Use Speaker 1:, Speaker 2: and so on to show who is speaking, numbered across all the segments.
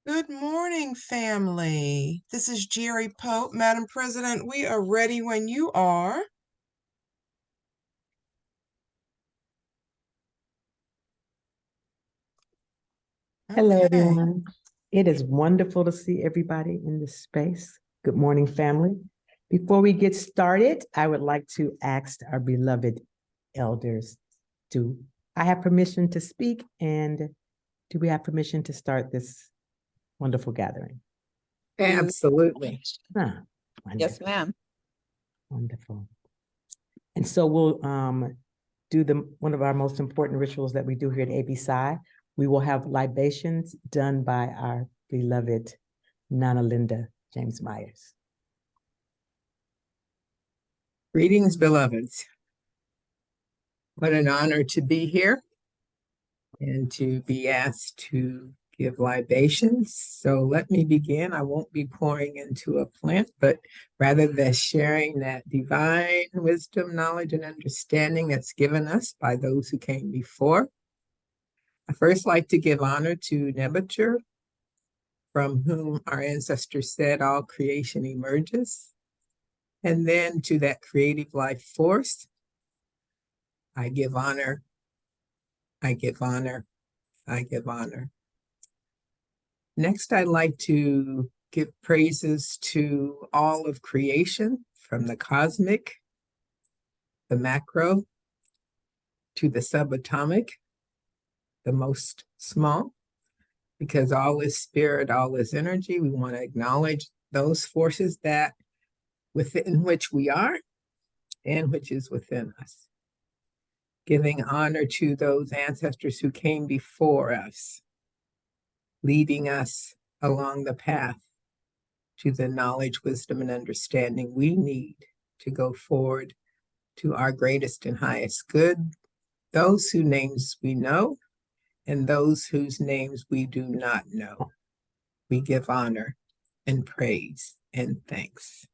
Speaker 1: Good morning, family. This is Jerry Pope. Madam President, we are ready when you are.
Speaker 2: Hello,
Speaker 1: Okay.
Speaker 2: everyone. It is wonderful to see everybody in this space. Good morning, family. Before we get started, I would like to ask our beloved elders, do I have permission to speak, and do we have permission to start this wonderful gathering?
Speaker 3: Absolutely.
Speaker 2: Huh,
Speaker 4: Yes,
Speaker 2: wonderful,
Speaker 4: ma'am.
Speaker 2: wonderful. And so we'll do one of our most important rituals that we do here at ABSI. We will have libations done by our beloved Nana Linda James Myers.
Speaker 3: Greetings, beloveds. What an honor to be here and to be asked to give libations. So let me begin. I won't be pouring into a plant, but rather than sharing that divine wisdom, knowledge, and understanding that's given us by those who came before. I first like to give honor to Nebuchadnezzar, from whom our ancestors said all creation emerges. And then to that creative life force, I give honor, I give honor, I give honor. Next, I'd like to give praises to all of creation, from the cosmic, the macro, to the subatomic, the most small, because all is spirit, all is energy. We want to acknowledge those forces that within which we are and which is within us. Giving honor to those ancestors who came before us, leading us along the path to the knowledge, wisdom, and understanding we need to go forward to our greatest and highest good, those whose names we know and those whose names we do not know. We give honor and praise and thanks.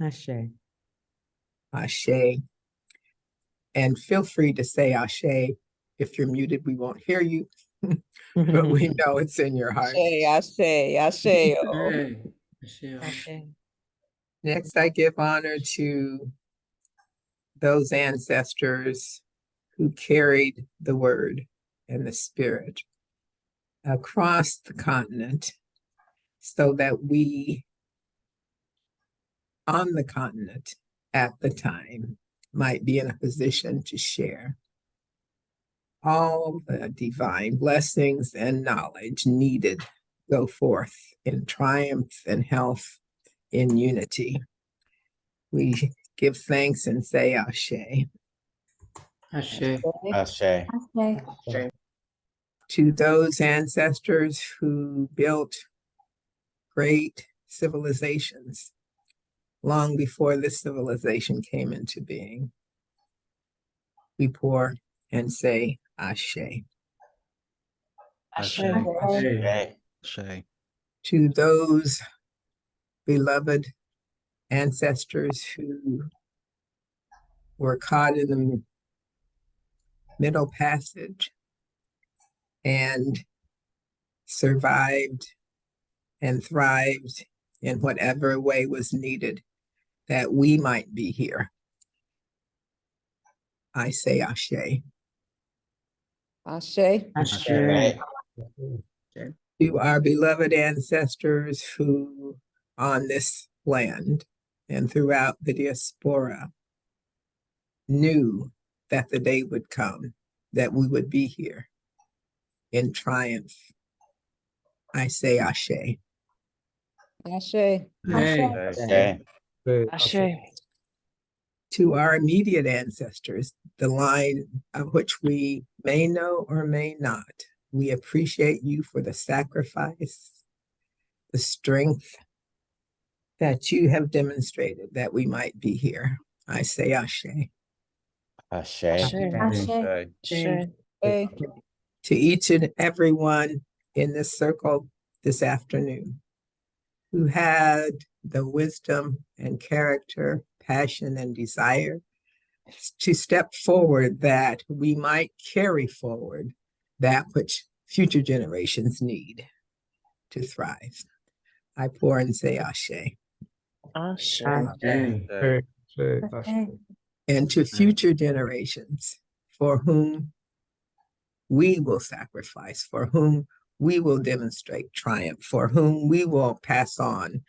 Speaker 2: Ashe.
Speaker 3: Ashe. And feel free to say Ashe. If you're muted, we won't hear you, but we know it's in your heart.
Speaker 4: Ashe.
Speaker 3: Next, I give honor to those ancestors who carried the word and the spirit across the continent so that we on the continent at the time might be in a position to share all the divine blessings and knowledge needed go forth in triumph and health, in unity. We give thanks and say Ashe.
Speaker 5: Ashe.
Speaker 6: Ashe.
Speaker 3: To those ancestors who built great civilizations long before this civilization came into being, we pour and say Ashe.
Speaker 6: Ashe.
Speaker 5: Ashe.
Speaker 3: To those beloved ancestors who were caught in the Middle Passage and survived and thrived in whatever way was needed that we might be here, I say Ashe.
Speaker 4: Ashe.
Speaker 5: Ashe.
Speaker 3: To our beloved ancestors who on this land and throughout the diaspora knew that the day would come that we would be here in triumph, I say Ashe.
Speaker 4: Ashe.
Speaker 6: Ashe.
Speaker 3: To our immediate ancestors, the line of which we may know or may not, we appreciate you for the sacrifice, the strength that you have demonstrated that we might be here. I say Ashe.
Speaker 6: Ashe.
Speaker 4: Ashe.
Speaker 3: To each and every one in this circle this afternoon who had the wisdom and character, passion, and desire to step forward that we might carry forward that which future generations need. to thrive. I pour and say Ashe.
Speaker 4: Ashe.
Speaker 3: And to future generations for whom we will sacrifice, for whom we will demonstrate triumph, for whom we will pass on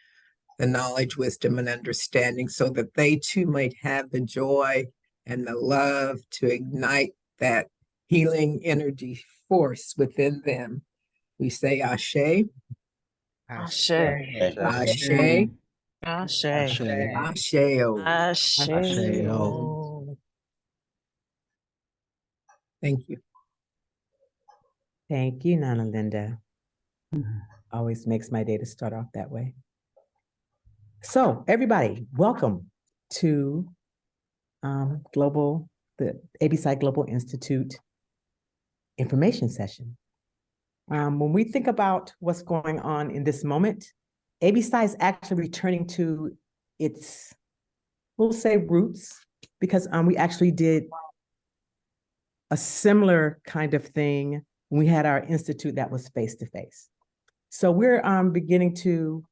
Speaker 3: the knowledge, wisdom, and understanding so that they too might have the joy and the love to ignite that healing energy force within them. We say Ashe,
Speaker 4: Ashe.
Speaker 3: Ashe,
Speaker 4: Ashe.
Speaker 3: Asheo.
Speaker 4: Ashe.
Speaker 3: Thank you.
Speaker 2: Thank you, Nana Linda. Always makes my day to start off that way. So everybody, welcome to the ABSI Global Institute information session. When we think about what's going on in this moment, ABSI is actually returning to its, we'll say, roots, because we actually did a similar kind of thing when we had our institute that was face-to-face. So we're beginning to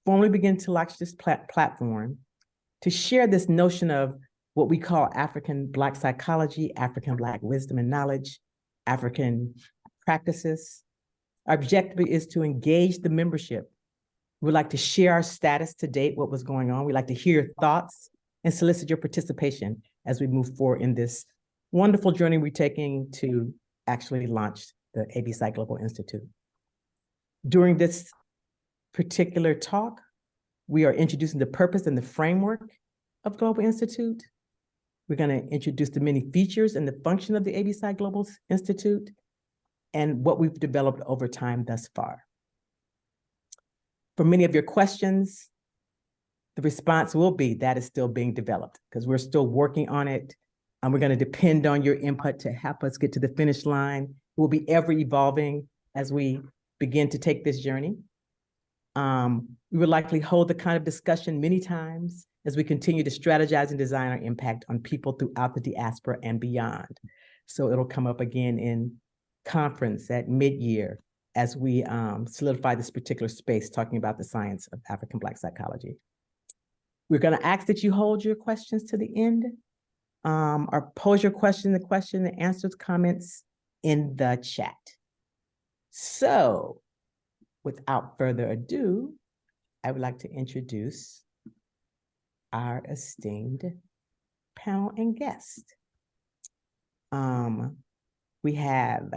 Speaker 2: formally begin to launch this platform to share this notion of what we call African Black psychology, African Black wisdom and knowledge, African practices. Our objective is to engage the membership. We'd like to share our status to date, what was going on. We'd like to hear your thoughts and solicit your participation as we move forward in this wonderful journey we're taking to actually launch the ABSI Global Institute. During this particular talk, we are introducing the purpose and the framework of Global Institute. We're going to introduce the many features and the function of the ABSI Global Institute and what we've developed over time thus far. For many of your questions, the response will be that is still being developed because we're still working on it. And we're going to depend on your input to help us get to the finish line. It will be ever evolving as we begin to take this journey. We will likely hold the kind of discussion many times as we continue to strategize and design our impact on people throughout the diaspora and beyond. So it'll come up again in conference at mid-year as we solidify this particular space, talking about the science of African Black psychology. We're going to ask that you hold your questions to the end, or pose your question, the answers, comments in the chat. So without further ado, I would like to introduce our esteemed panel and guest. We have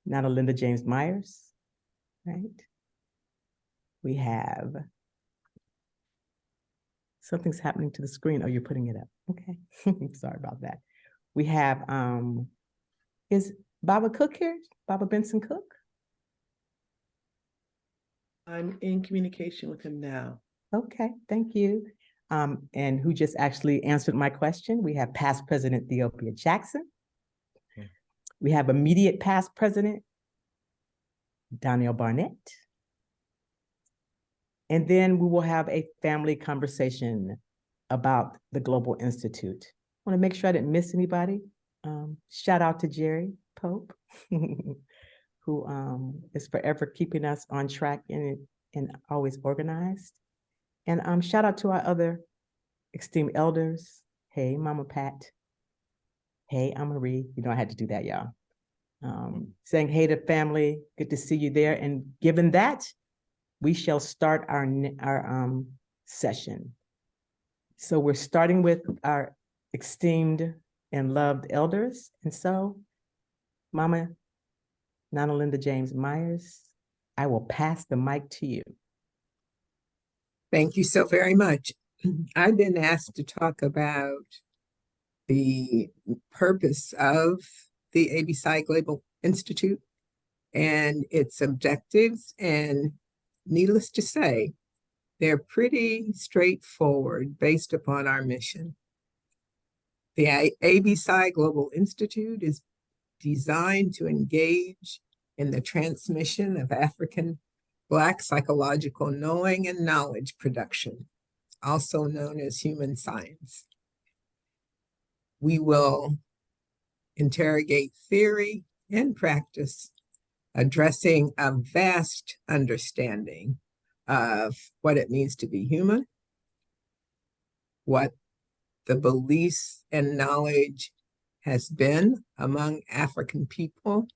Speaker 2: Nana Linda James Myers, right? We have, something's happening to the screen. Oh, you're putting it up. Okay, sorry about that. We have, is Baba Cook here? Baba Benson Cook?
Speaker 7: I'm in communication with him now.
Speaker 2: Okay, thank you. And who just actually answered my question. We have past President Theopia Jackson. We have immediate past President Daniel Barnett. And then we will have a family conversation about the Global Institute. I want to make sure I didn't miss anybody. Shout out to Jerry Pope, who is forever keeping us on track and always organized. And shout out to our other esteemed elders. Hey, Mama Pat. Hey, I'm Marie. You know I had to do that, y'all. Saying hey to family. Good to see you there. And given that, we shall start our session. So we're starting with our esteemed and loved elders. And so, Mama Nana Linda James Myers, I will pass the mic to you.
Speaker 3: Thank you so very much. I've been asked to talk about the purpose of the ABSI Global Institute and its objectives, and needless to say, they're pretty straightforward based upon our mission. The ABSI Global Institute is designed to engage in the transmission of African Black psychological knowing and knowledge production, also known as human science. We will interrogate theory and practice addressing a vast understanding of what it means to be human, what the beliefs and knowledge has been among African people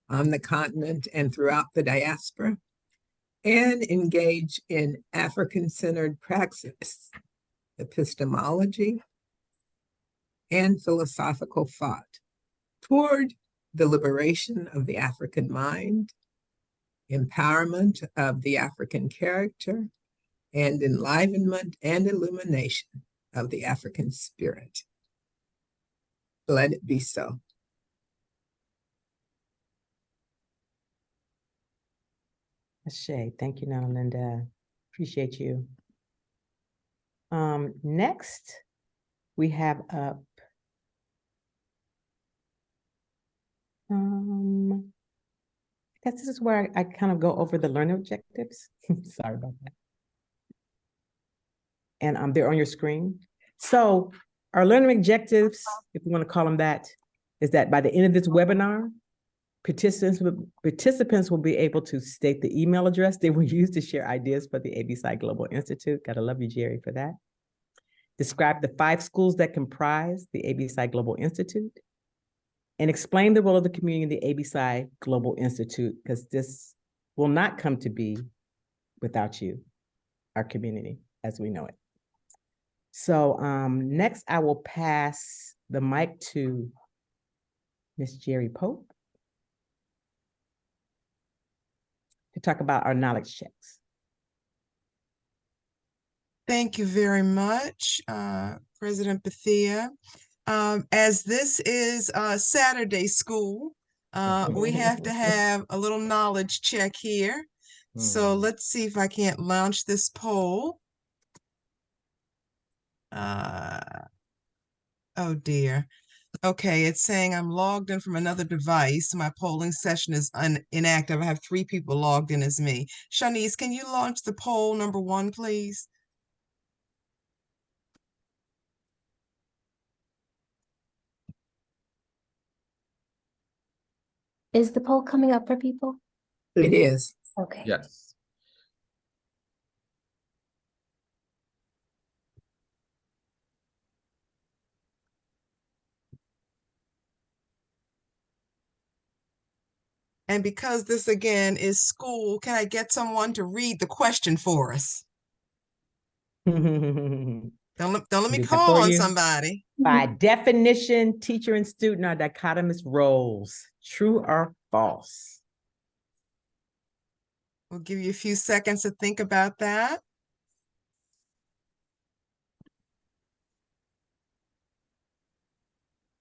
Speaker 3: on the continent and throughout the diaspora, and engage in African-centered praxis, epistemology, and philosophical thought toward the liberation of the African mind, empowerment of the African character, and enlivenment and illumination of the African spirit. Let it be so.
Speaker 2: Ashe, thank you, Nana Linda. Appreciate you. Next, we have up I guess this is where I kind of go over the learning objectives. Sorry about that. And they're on your screen. So our learning objectives, if you want to call them that, is that by the end of this webinar, participants will be able to state the email address they will use to share ideas for the ABSI Global Institute. Gotta love you, Jerry, for that. Describe the 5 schools that comprise the ABSI Global Institute, and explain the role of the community in the ABSI Global Institute, because this will not come to be without you, our community, as we know it. So next, I will pass the mic to Miss Jerry Pope to talk about our knowledge checks.
Speaker 1: Thank you very much, President Bethia. As this is Saturday school, we have to have a little knowledge check here. So let's see if I can't launch this poll. Oh dear. Okay, it's saying I'm logged in from another device. My polling session is inactive. I have 3 people logged in as me. Shanice, can you launch the poll number 1, please?
Speaker 8: Is the poll coming up for people?
Speaker 3: It is.
Speaker 8: Okay.
Speaker 5: Yes.
Speaker 1: And because this again is school, can I get someone to read the question for us? Don't let me
Speaker 2: Do that
Speaker 1: call
Speaker 2: for
Speaker 1: on
Speaker 2: you.
Speaker 1: somebody.
Speaker 2: By definition, teacher and student are dichotomous roles. True or false?
Speaker 1: We'll give you a few seconds to think about that.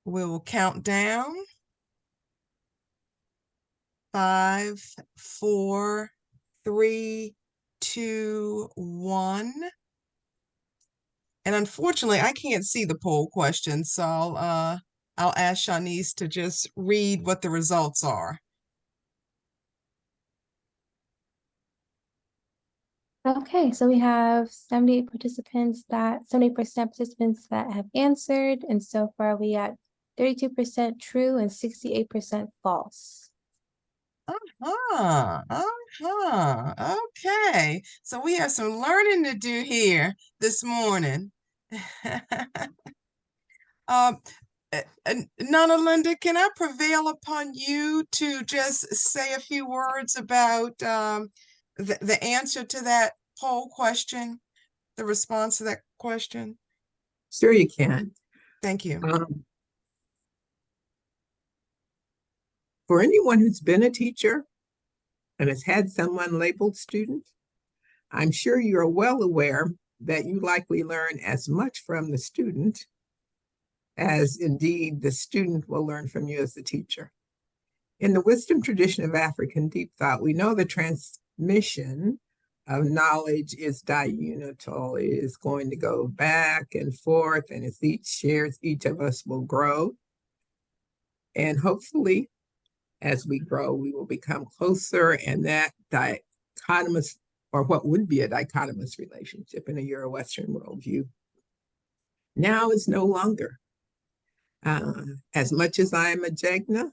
Speaker 1: We will count down. 5, 4, 3, 2, 1. And unfortunately, I can't see the poll question, so I'll ask Shanice to just read what the results are.
Speaker 8: Okay, so we have 78 participants that have answered, and so far we got 32% true and 68% false.
Speaker 1: Okay. So we have some learning to do here this morning. Nana Linda, can I prevail upon you to just say a few words about the answer to that poll question, the response to that question?
Speaker 3: Sure you can.
Speaker 1: Thank you.
Speaker 3: For anyone who's been a teacher and has had someone labeled student, I'm sure you're well aware that you likely learn as much from the student as indeed the student will learn from you as the teacher. In the wisdom tradition of African deep thought, we know the transmission of knowledge is diunital. It is going to go back and forth, and as each shares, each of us will grow. And hopefully, as we grow, we will become closer, and that dichotomous, or what would be a dichotomous relationship in a Euro-Western worldview, now is no longer. As much as I am a Jegna,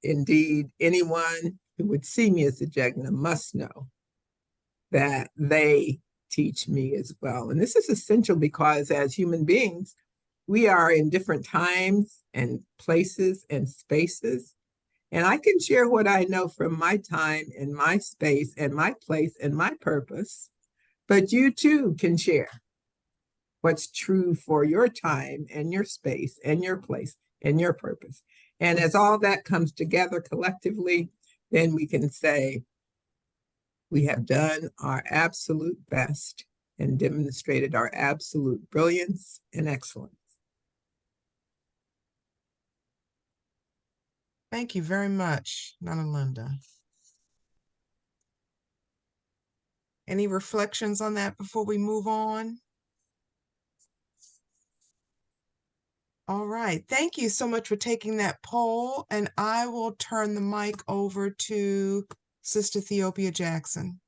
Speaker 3: Indeed, anyone who would see me as a Jegna must know that they teach me as well. And this is essential because as human beings, we are in different times and places and spaces. And I can share what I know from my time and my space and my place and my purpose. But you too can share what's true for your time and your space and your place and your purpose. And as all that comes together collectively, then we can say we have done our absolute best and demonstrated our absolute brilliance and excellence.
Speaker 1: Thank you very much, Nana Linda. Any reflections on that before we move on? All right, thank you so much for taking that poll, and I will turn the mic over to Sister Theopia Jackson.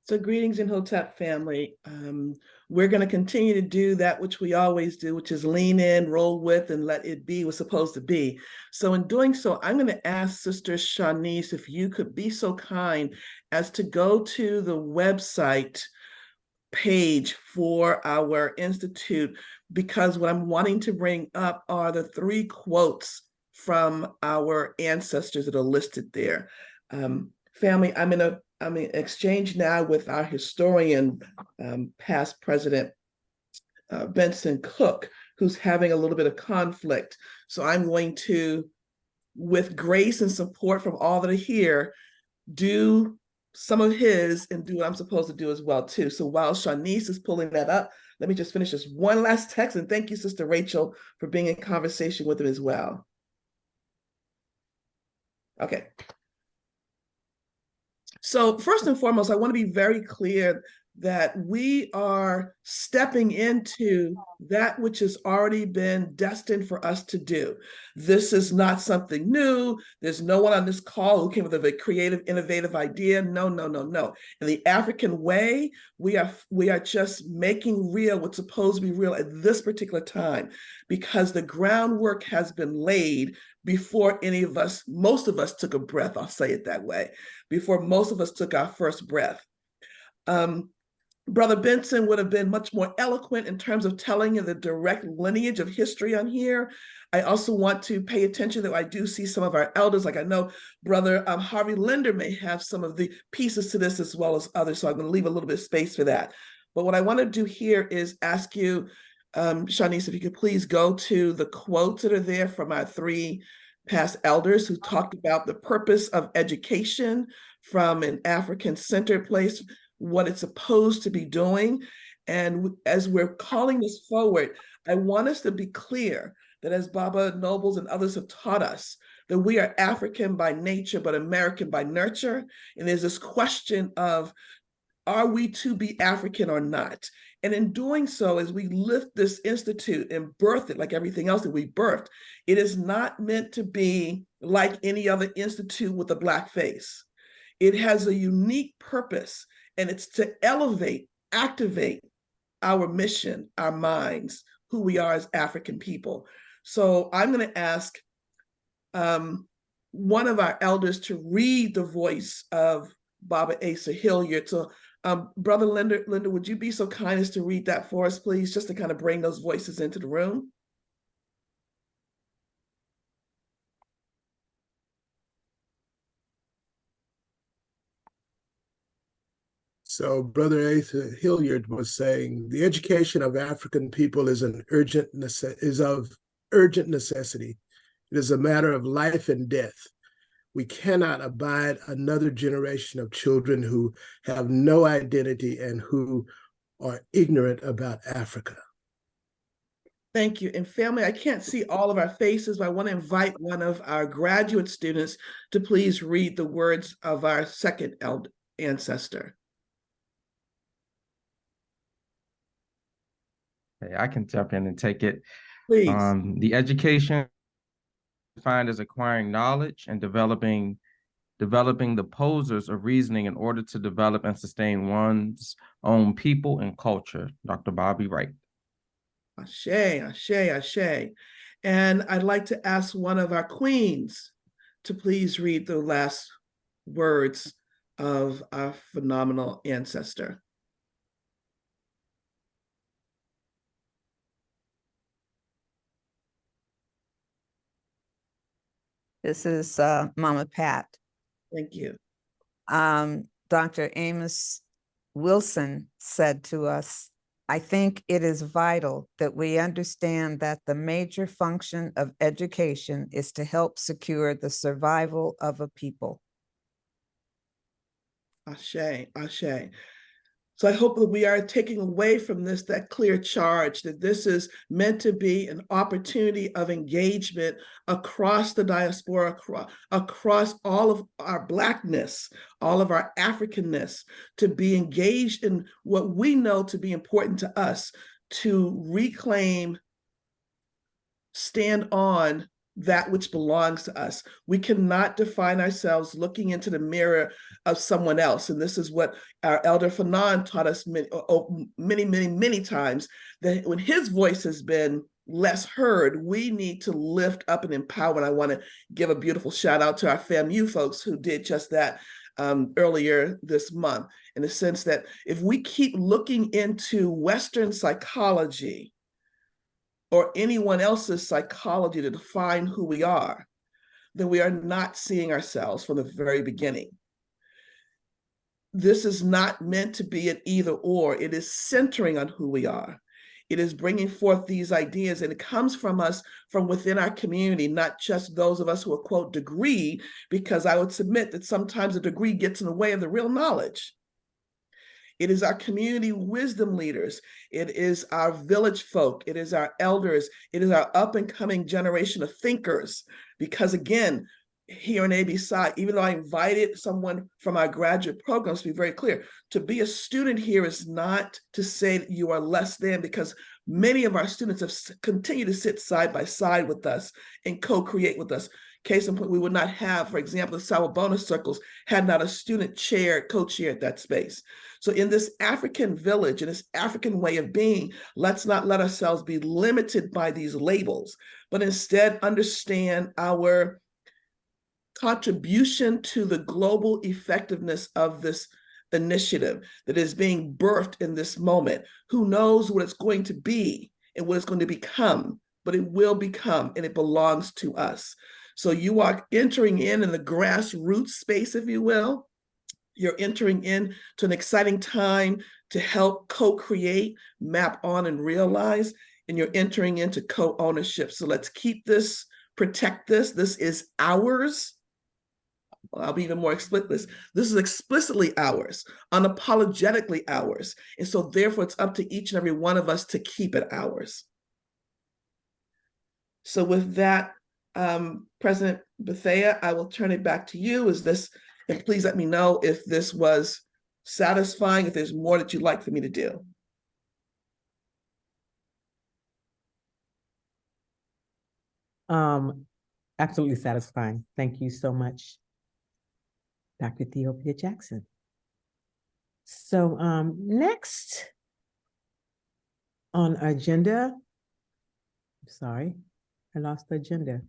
Speaker 7: So greetings in Hotep family. We're going to continue to do that which we always do, which is lean in, roll with, and let it be what's supposed to be. So in doing so, I'm going to ask Sister Shanice if you could be so kind as to go to the website page for our institute, because what I'm wanting to bring up are the 3 quotes from our ancestors that are listed there. Family, I'm in exchange now with our historian, past President Benson Cook, who's having a little bit of conflict. So I'm going to, with grace and support from all that are here, do some of his and do what I'm supposed to do as well too. So while Shanice is pulling that up, let me just finish this one last text, and thank you, Sister Rachel, for being in conversation with him as well. Okay. So first and foremost, I want to be very clear that we are stepping into that which has already been destined for us to do. This is not something new. There's no one on this call who came with a creative, innovative idea. No, no, no, no. In the African way, we are just making real what's supposed to be real at this particular time, because the groundwork has been laid before any of us, most of us took a breath, I'll say it that way, before most of us took our first breath. Brother Benson would have been much more eloquent in terms of telling you the direct lineage of history on here. I also want to pay attention that I do see some of our elders, like I know Brother Harvey Linder may have some of the pieces to this as well as others, so I'm going to leave a little bit of space for that. But what I want to do here is ask you, Shanice, if you could please go to the quotes that are there from our 3 past elders who talked about the purpose of education from an African-centered place, what it's supposed to be doing. And as we're calling this forward, I want us to be clear that as Baba Nobles and others have taught us, that we are African by nature, but American by nurture. And there's this question of, are we to be African or not? And in doing so, as we lift this institute and birth it like everything else that we birthed, it is not meant to be like any other institute with a Black face. It has a unique purpose, and it's to elevate, activate our mission, our minds, who we are as African people. So I'm going to ask one of our elders to read the voice of Baba Asa Hilliard. So Brother Linda, would you be so kind as to read that for us, please, just to kind of bring those voices into the room?
Speaker 9: So Brother Asa Hilliard was saying, the education of African people is of urgent necessity. It is a matter of life and death. We cannot abide another generation of children who have no identity and who are ignorant about Africa.
Speaker 7: Thank you. And family, I can't see all of our faces, but I want to invite one of our graduate students to please read the words of our second ancestor.
Speaker 10: Okay, I can jump in and take it.
Speaker 7: Please.
Speaker 10: The education defined as acquiring knowledge and developing the posers of reasoning in order to develop and sustain one's own people and culture. Dr. Bobby Wright.
Speaker 7: Ashe, ashe, ashe. And I'd like to ask one of our queens to please read the last words of our phenomenal ancestor.
Speaker 11: This is Mama Pat.
Speaker 7: Thank you.
Speaker 11: Dr. Amos Wilson said to us, I think it is vital that we understand that the major function of education is to help secure the survival of a people.
Speaker 7: Ashe, ashe. So I hope that we are taking away from this that clear charge that this is meant to be an opportunity of engagement across the diaspora, across all of our Blackness, all of our Africanness, to be engaged in what we know to be important to us, to reclaim, stand on that which belongs to us. We cannot define ourselves looking into the mirror of someone else. And this is what our elder Fanon taught us many times, that when his voice has been less heard, we need to lift up and empower. And I want to give a beautiful shout out to our FAMU folks who did just that earlier this month, in the sense that if we keep looking into Western psychology or anyone else's psychology to define who we are, then we are not seeing ourselves from the very beginning. This is not meant to be an either or. It is centering on who we are. It is bringing forth these ideas, and it comes from us from within our community, not just those of us who are, quote, degree, because I would submit that sometimes a degree gets in the way of the real knowledge. It is our community wisdom leaders. It is our village folk. It is our elders. It is our up and coming generation of thinkers. Because again, here in ABC, even though I invited someone from our graduate programs to be very clear, to be a student here is not to say that you are less than, because many of our students have continued to sit side by side with us and co-create with us. Case in point, we would not have, for example, the Sawubona circles had not a student co-chaired that space. So in this African village, in this African way of being, let's not let ourselves be limited by these labels, but instead understand our contribution to the global effectiveness of this initiative that is being birthed in this moment. Who knows what it's going to be and what it's going to become, but it will become, and it belongs to us. So you are entering in the grassroots space, if you will. You're entering into an exciting time to help co-create, map on, and realize, and you're entering into co-ownership. So let's keep this, protect this. This is ours. I'll be even more explicit. This is explicitly ours, unapologetically ours. And so therefore it's up to each and every one of us to keep it ours. So with that, President Bethea, I will turn it back to you. And please let me know if this was satisfying, if there's more that you'd like for me to do.
Speaker 2: Absolutely satisfying. Thank you so much, Dr. Theopia Jackson. So next on our agenda, sorry, I lost the agenda.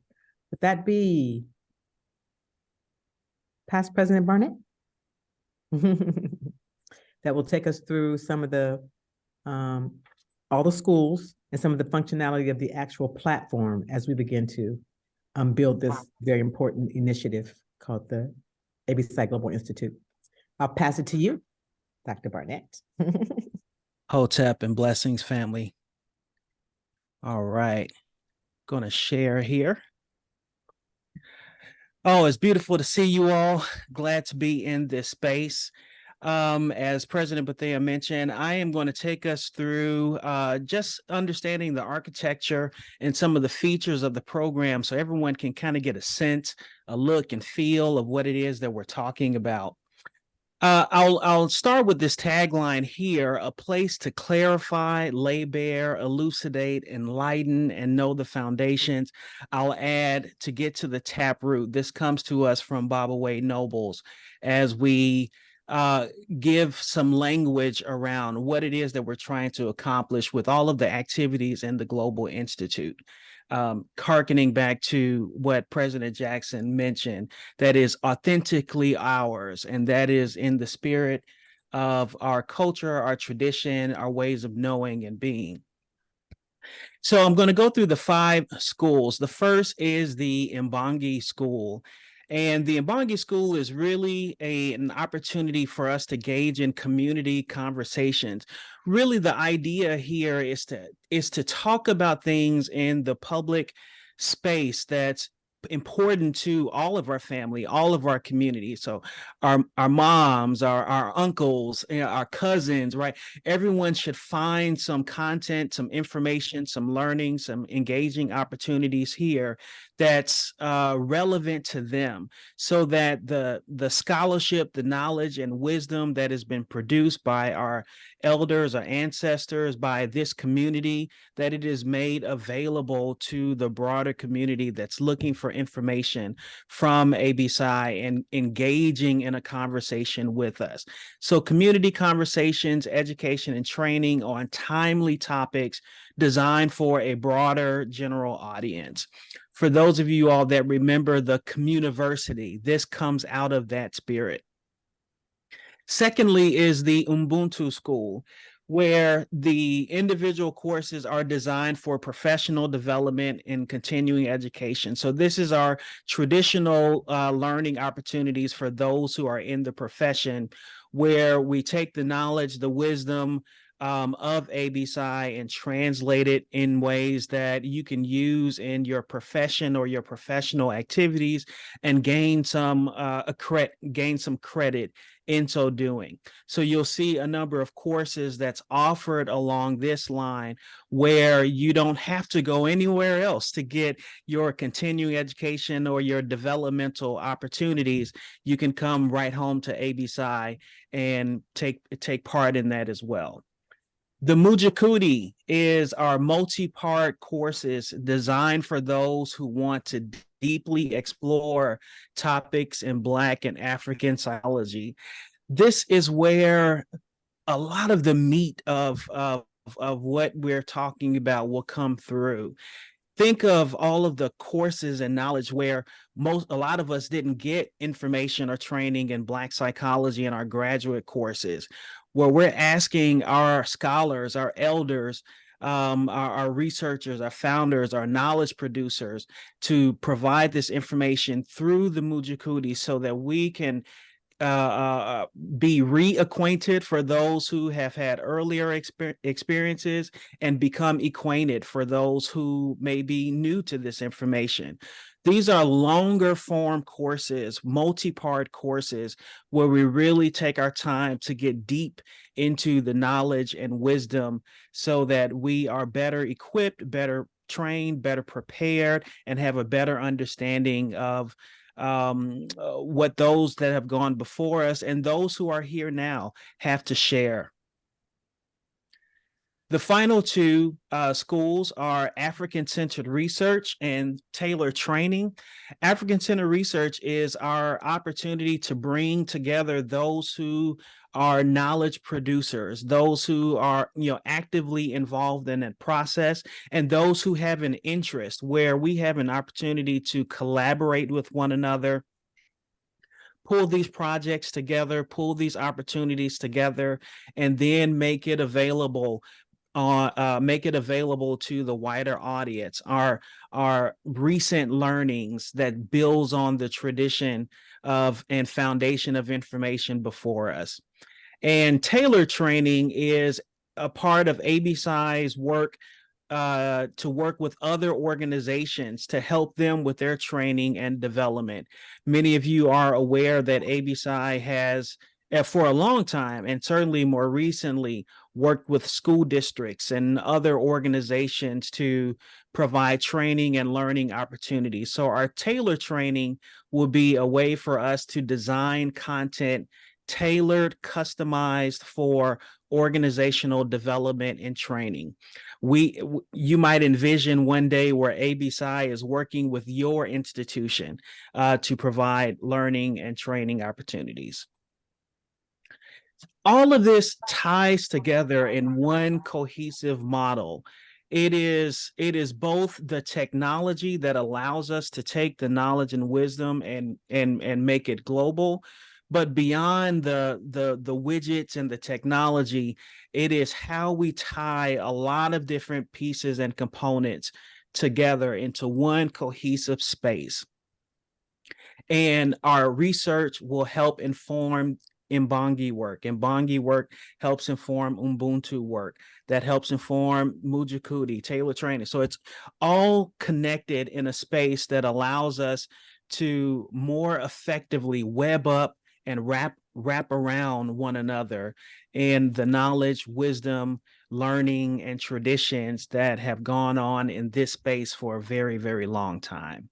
Speaker 2: Would that be past President Barnett? That will take us through some of the, all the schools and some of the functionality of the actual platform as we begin to build this very important initiative called the ABC Global Institute. I'll pass it to you, Dr. Barnett.
Speaker 5: Hotep and blessings, family. All right, gonna share here. Oh, it's beautiful to see you all. Glad to be in this space. As President Bethea mentioned, I am going to take us through just understanding the architecture and some of the features of the program so everyone can kind of get a sense, a look and feel of what it is that we're talking about. I'll start with this tagline here: a place to clarify, lay bare, elucidate, enlighten, and know the foundations. I'll add, to get to the taproot. This comes to us from Baba Wade Nobles as we give some language around what it is that we're trying to accomplish with all of the activities in the Global Institute. Harkening back to what President Jackson mentioned, that is authentically ours, and that is in the spirit of our culture, our tradition, our ways of knowing and being. So I'm going to go through the 5 schools. The first is the Mbangi School. And the Mbangi School is really an opportunity for us to gauge in community conversations. Really, the idea here is to talk about things in the public space that's important to all of our family, all of our community. So our moms, our uncles, you know, our cousins, right? Everyone should find some content, some information, some learning, some engaging opportunities here that's relevant to them, so that the scholarship, the knowledge and wisdom that has been produced by our elders, our ancestors, by this community, that it is made available to the broader community that's looking for information from ABSI and engaging in a conversation with us. So community conversations, education and training on timely topics designed for a broader general audience. For those of you all that remember the communiversity, this comes out of that spirit. Secondly is the Ubuntu School, where the individual courses are designed for professional development and continuing education. So this is our traditional learning opportunities for those who are in the profession, where we take the knowledge, the wisdom of ABSI and translate it in ways that you can use in your profession or your professional activities and gain some credit in so doing. So you'll see a number of courses that's offered along this line where you don't have to go anywhere else to get your continuing education or your developmental opportunities. You can come right home to ABSI and take part in that as well. The Mujakuti is our multi-part courses designed for those who want to deeply explore topics in Black and African psychology. This is where a lot of the meat of what we're talking about will come through. Think of all of the courses and knowledge where a lot of us didn't get information or training in Black psychology in our graduate courses, where we're asking our scholars, our elders, our researchers, our founders, our knowledge producers to provide this information through the Mujakuti so that we can be reacquainted for those who have had earlier experiences and become acquainted for those who may be new to this information. These are longer form courses, multi-part courses, where we really take our time to get deep into the knowledge and wisdom so that we are better equipped, better trained, better prepared, and have a better understanding of what those that have gone before us and those who are here now have to share. The final 2 schools are African-centered research and tailored training. African-centered research is our opportunity to bring together those who are knowledge producers, those who are actively involved in that process, and those who have an interest, where we have an opportunity to collaborate with one another, pull these projects together, pull these opportunities together, and then make it available to the wider audience. Our recent learnings that builds on the tradition of and foundation of information before us. And tailored training is a part of ABSI's work to work with other organizations to help them with their training and development. Many of you are aware that ABSI has, for a long time, and certainly more recently, worked with school districts and other organizations to provide training and learning opportunities. So our tailored training will be a way for us to design content tailored, customized for organizational development and training. You might envision one day where ABSI is working with your institution to provide learning and training opportunities. All of this ties together in one cohesive model. It is both the technology that allows us to take the knowledge and wisdom and make it global, but beyond the widgets and the technology, it is how we tie a lot of different pieces and components together into one cohesive space. And our research will help inform Mbangi work. Mbangi work helps inform Ubuntu work. That helps inform Mujakudi, Taylor training. So it's all connected in a space that allows us to more effectively web up and wrap around one another in the knowledge, wisdom, learning, and traditions that have gone on in this space for a very, very long time.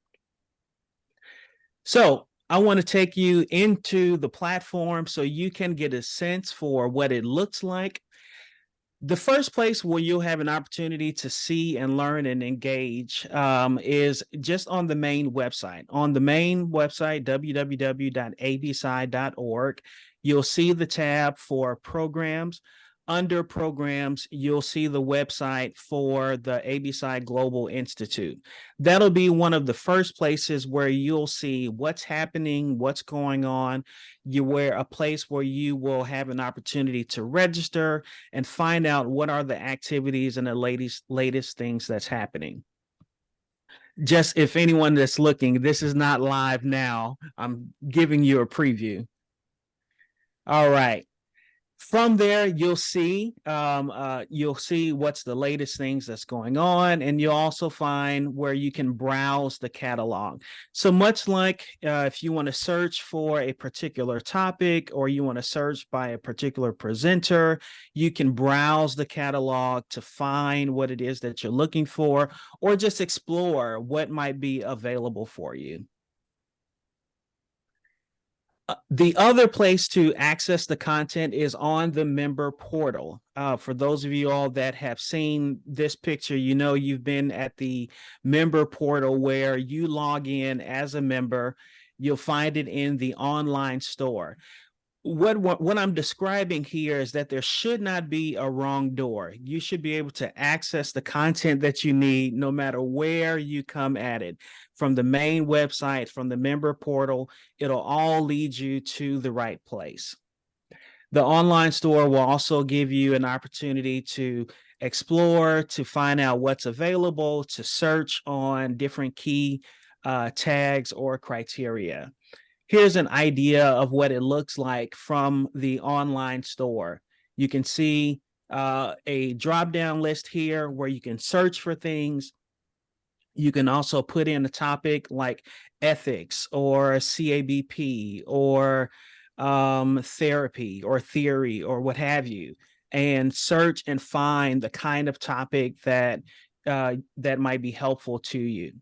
Speaker 5: So I want to take you into the platform so you can get a sense for what it looks like. The first place where you'll have an opportunity to see and learn and engage is just on the main website. On the main website, www.absci.org, you'll see the tab for programs. Under programs, you'll see the website for the ABSci Global Institute. That'll be one of the first places where you'll see what's happening, what's going on. A place where you will have an opportunity to register and find out what are the activities and the latest things that's happening. Just if anyone that's looking, this is not live now. I'm giving you a preview. All right. From there, you'll see what's the latest things that's going on, and you'll also find where you can browse the catalog. So much like if you want to search for a particular topic or you want to search by a particular presenter, you can browse the catalog to find what it is that you're looking for, or just explore what might be available for you. The other place to access the content is on the member portal. For those of you all that have seen this picture, you know you've been at the member portal where you log in as a member. You'll find it in the online store. What I'm describing here is that there should not be a wrong door. You should be able to access the content that you need no matter where you come at it. From the main website, from the member portal, it'll all lead you to the right place. The online store will also give you an opportunity to explore, to find out what's available, to search on different key tags or criteria. Here's an idea of what it looks like from the online store. You can see a drop-down list here where you can search for things. You can also put in a topic like ethics or CABP or therapy or theory or what have you, and search and find the kind of topic that might be helpful to you.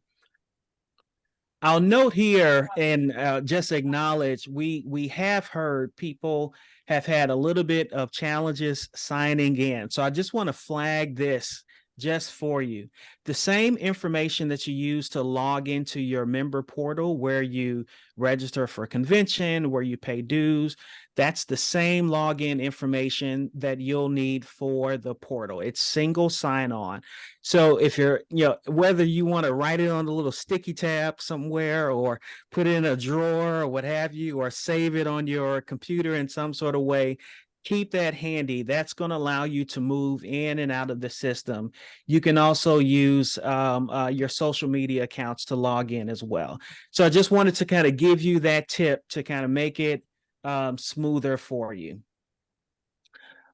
Speaker 5: I'll note here and just acknowledge we have heard people have had a little bit of challenges signing in. So I just want to flag this just for you. The same information that you use to log into your member portal where you register for convention, where you pay dues, that's the same login information that you'll need for the portal. It's single sign-on. So if you're, whether you want to write it on a little sticky tab somewhere or put it in a drawer or what have you, or save it on your computer in some sort of way, keep that handy. That's going to allow you to move in and out of the system. You can also use your social media accounts to log in as well. So I just wanted to kind of give you that tip to kind of make it smoother for you.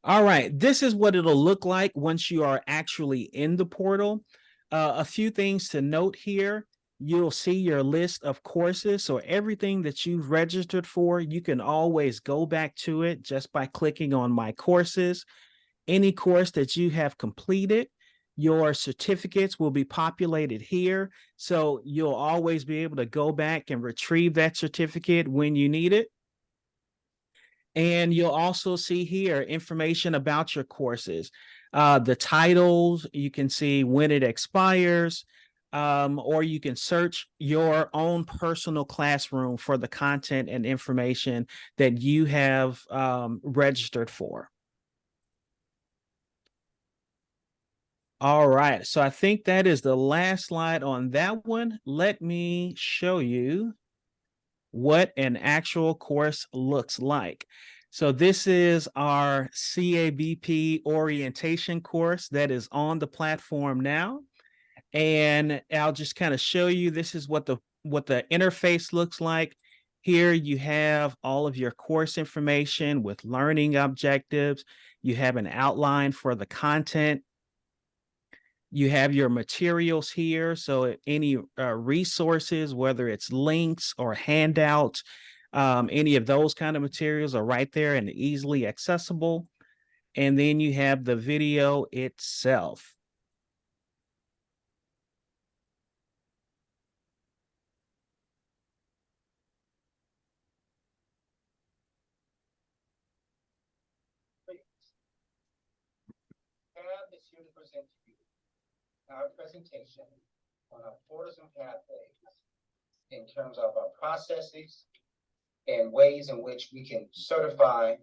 Speaker 5: All right, this is what it'll look like once you are actually in the portal. A few things to note here. You'll see your list of courses. So everything that you've registered for, you can always go back to it just by clicking on My Courses. Any course that you have completed, your certificates will be populated here. So you'll always be able to go back and retrieve that certificate when you need it. And you'll also see here information about your courses, the titles. You can see when it expires, or you can search your own personal classroom for the content and information that you have registered for. All right, so I think that is the last slide on that one. Let me show you what an actual course looks like. So this is our CABP orientation course that is on the platform now. And I'll just kind of show you, this is what the interface looks like. Here you have all of your course information with learning objectives. You have an outline for the content. You have your materials here. So any resources, whether it's links or handouts, any of those kind of materials are right there and easily accessible. And then you have the video itself.
Speaker 12: Is here to present to you our presentation on our portals and pathways in terms of our processes and ways in which we can certify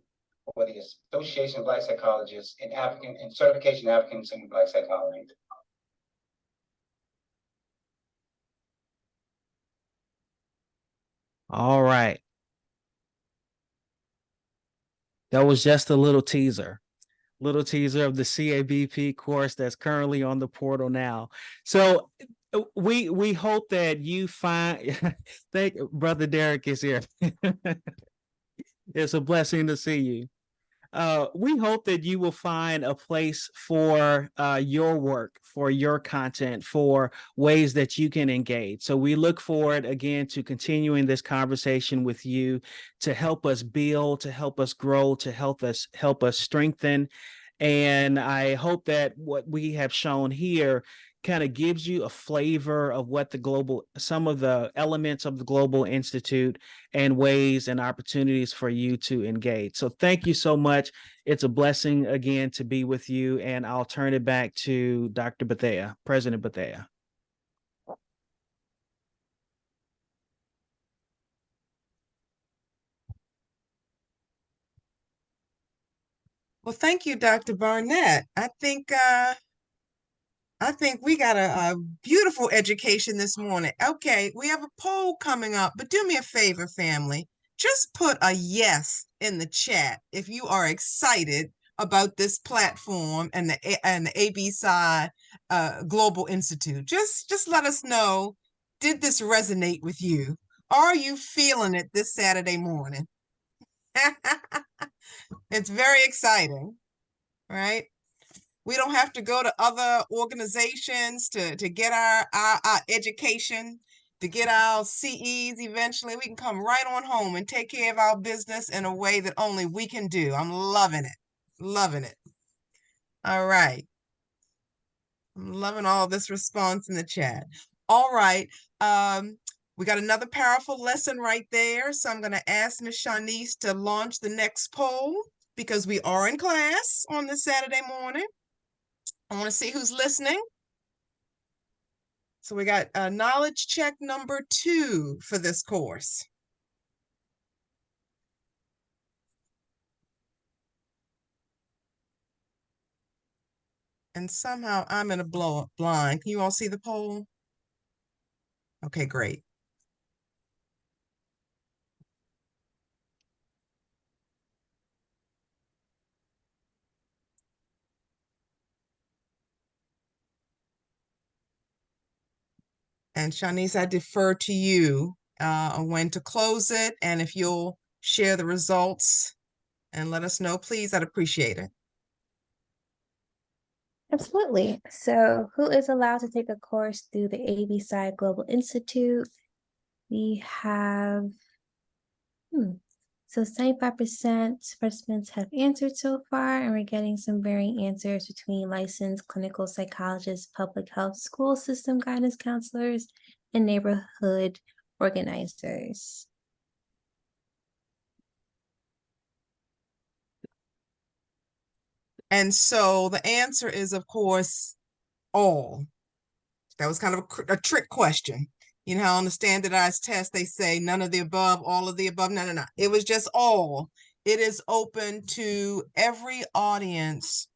Speaker 12: for the Association of Black Psychologists and certification of African and Black psychology.
Speaker 5: All right. That was just a little teaser of the CABP course that's currently on the portal now. So we hope that you find, thank Brother Derek is here. It's a blessing to see you. We hope that you will find a place for your work, for your content, for ways that you can engage. So we look forward again to continuing this conversation with you to help us build, to help us grow, to help us strengthen. And I hope that what we have shown here kind of gives you a flavor of what some of the elements of the Global Institute and ways and opportunities for you to engage. So thank you so much. It's a blessing again to be with you, and I'll turn it back to Dr. Bethea, President Bethea.
Speaker 1: Well, thank you, Dr. Barnett. I think we got a beautiful education this morning. Okay, we have a poll coming up, but do me a favor, family. Just put a yes in the chat if you are excited about this platform and the ABSI Global Institute. Just let us know, did this resonate with you? Are you feeling it this Saturday morning? It's very exciting, right? We don't have to go to other organizations to get our education, to get our CEs eventually. We can come right on home and take care of our business in a way that only we can do. I'm loving it. Loving it. All right. I'm loving all this response in the chat. All right. We got another powerful lesson right there. So I'm going to ask Ms. Shanice to launch the next poll because we are in class on this Saturday morning. I want to see who's listening. So we got knowledge check number 2 for this course. And somehow I'm in a blow-up blind. Can you all see the poll? Okay, great. And Shanice, I defer to you on when to close it. And if you'll share the results and let us know, please, I'd appreciate it.
Speaker 8: Absolutely. So who is allowed to take a course through the ABSI Global Institute? We have, so 75% participants have answered so far, and we're getting some varying answers between licensed clinical psychologists, public health, school system guidance counselors, and neighborhood organizers.
Speaker 1: And so the answer is, of course, all. That was kind of a trick question. You know how on the standardized test they say none of the above, all of the above. No, no, no. It was just all. It is open to every audience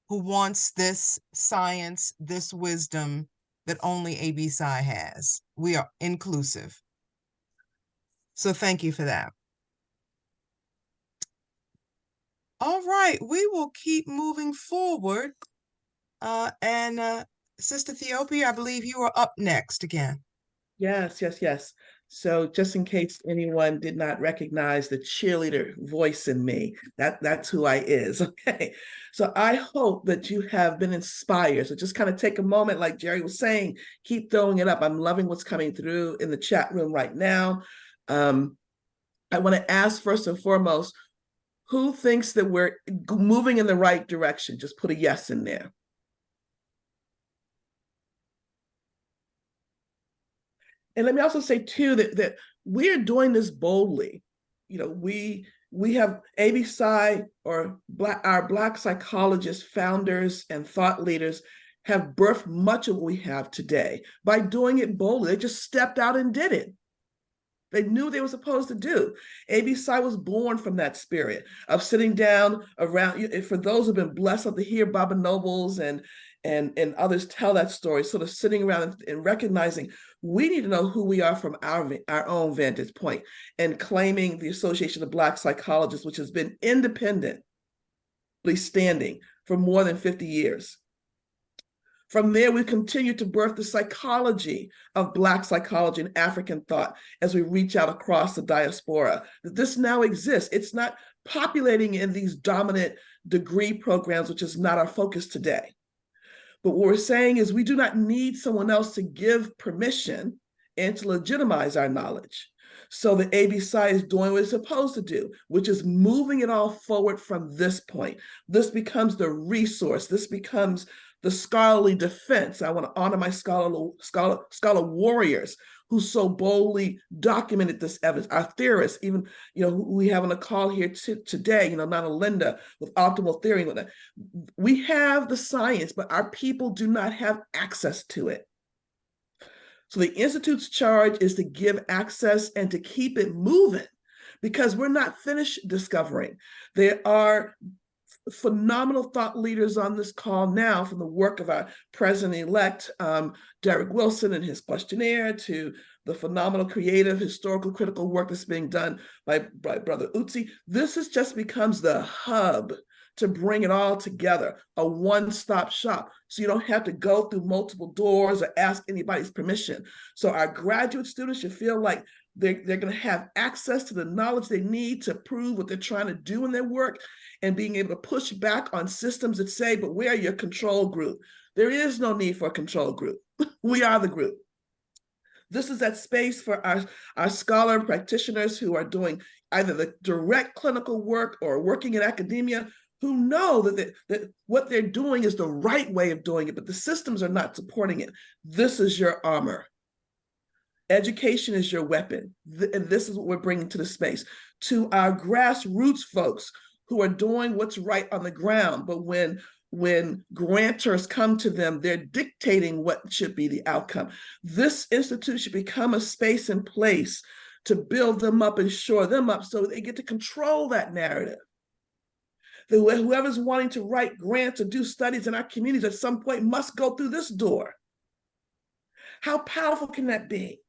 Speaker 1: who wants this science, this wisdom that only ABSI has. We are inclusive. So thank you for that. All right, we will keep moving forward. Sister Theopia, I believe you are up next again.
Speaker 7: Yes, yes, yes. So just in case anyone did not recognize the cheerleader voice in me, that's who I is. Okay. So I hope that you have been inspired. So just kind of take a moment, like Jerry was saying, keep throwing it up. I'm loving what's coming through in the chat room right now. I want to ask first and foremost, who thinks that we're moving in the right direction? Just put a yes in there. And let me also say too that we are doing this boldly. You know, we have ABSI or our Black psychologists, founders, and thought leaders have birthed much of what we have today by doing it boldly. They just stepped out and did it. They knew what they were supposed to do. ABSI was born from that spirit of sitting down around. For those who've been blessed to hear Baba Nobles and others tell that story, sort of sitting around and recognizing we need to know who we are from our own vantage point, and claiming the Association of Black Psychologists, which has been independently standing for more than 50 years. From there, we continue to birth the psychology of Black psychology and African thought as we reach out across the diaspora. That this now exists. It's not populating in these dominant degree programs, which is not our focus today. But what we're saying is we do not need someone else to give permission and to legitimize our knowledge. So the ABSI is doing what it's supposed to do, which is moving it all forward from this point. This becomes the resource. This becomes the scholarly defense. I want to honor my scholar warriors who so boldly documented this evidence. Our theorists, even, who we have on a call here today, Nana Linda with optimal theory. We have the science, but our people do not have access to it. So the Institute's charge is to give access and to keep it moving, because we're not finished discovering. There are phenomenal thought leaders on this call now, from the work of our president-elect, Derek Wilson and his questionnaire, to the phenomenal creative, historical, critical work that's being done by Brother Utsi. This just becomes the hub to bring it all together, a one-stop shop. So you don't have to go through multiple doors or ask anybody's permission. So our graduate students should feel like they're going to have access to the knowledge they need to prove what they're trying to do in their work, and being able to push back on systems that say, but where are your control group? There is no need for a control group. We are the group. This is that space for our scholar practitioners who are doing either the direct clinical work or working in academia, who know that what they're doing is the right way of doing it, but the systems are not supporting it. This is your armor. Education is your weapon. And this is what we're bringing to the space. To our grassroots folks who are doing what's right on the ground, but when grantors come to them, they're dictating what should be the outcome. This institute should become a space and place to build them up and shore them up so they get to control that narrative. That whoever's wanting to write grants or do studies in our communities at some point must go through this door. How powerful can that be?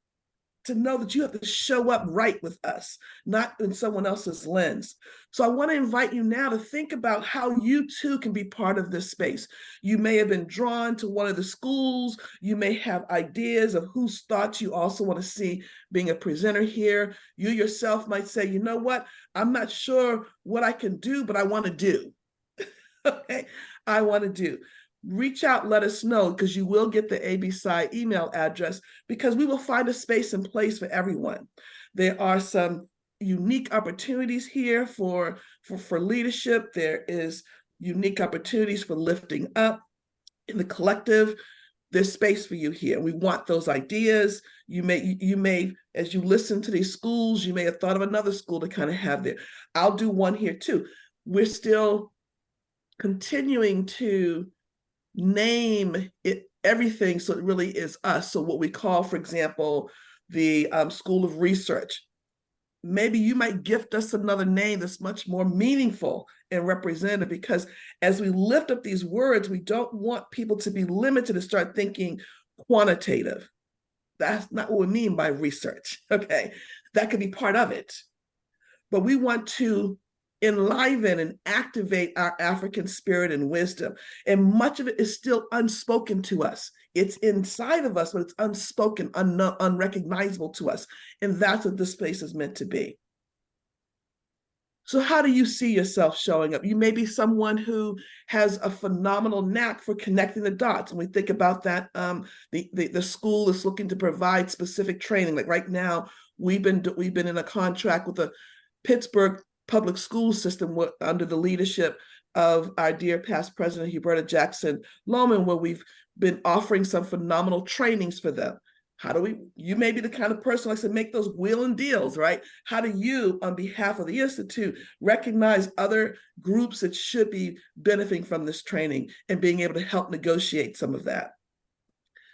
Speaker 7: To know that you have to show up right with us, not in someone else's lens. So I want to invite you now to think about how you too can be part of this space. You may have been drawn to one of the schools. You may have ideas of whose thoughts you also want to see being a presenter here. You yourself might say, you know what? I'm not sure what I can do, but I want to do. Okay, I want to do. Reach out, let us know, because you will get the ABSI email address, because we will find a space and place for everyone. There are some unique opportunities here for leadership. There is unique opportunities for lifting up in the collective. There's space for you here. We want those ideas. You may, as you listen to these schools, you may have thought of another school to kind of have there. I'll do one here too. We're still continuing to name it everything. So it really is us. So what we call, for example, the School of Research. Maybe you might gift us another name that's much more meaningful and representative, because as we lift up these words, we don't want people to be limited and start thinking quantitative. That's not what we mean by research. Okay, that could be part of it, but we want to enliven and activate our African spirit and wisdom. And much of it is still unspoken to us. It's inside of us, but it's unspoken, unrecognizable to us. And that's what this space is meant to be. So how do you see yourself showing up? You may be someone who has a phenomenal knack for connecting the dots. When we think about that, the school is looking to provide specific training. Like right now, we've been in a contract with the Pittsburgh public school system under the leadership of our dear past president, Huberta Jackson Lohman, where we've been offering some phenomenal trainings for them. How do you may be the kind of person who likes to make those wheeling deals, right? How do you, on behalf of the Institute, recognize other groups that should be benefiting from this training and being able to help negotiate some of that?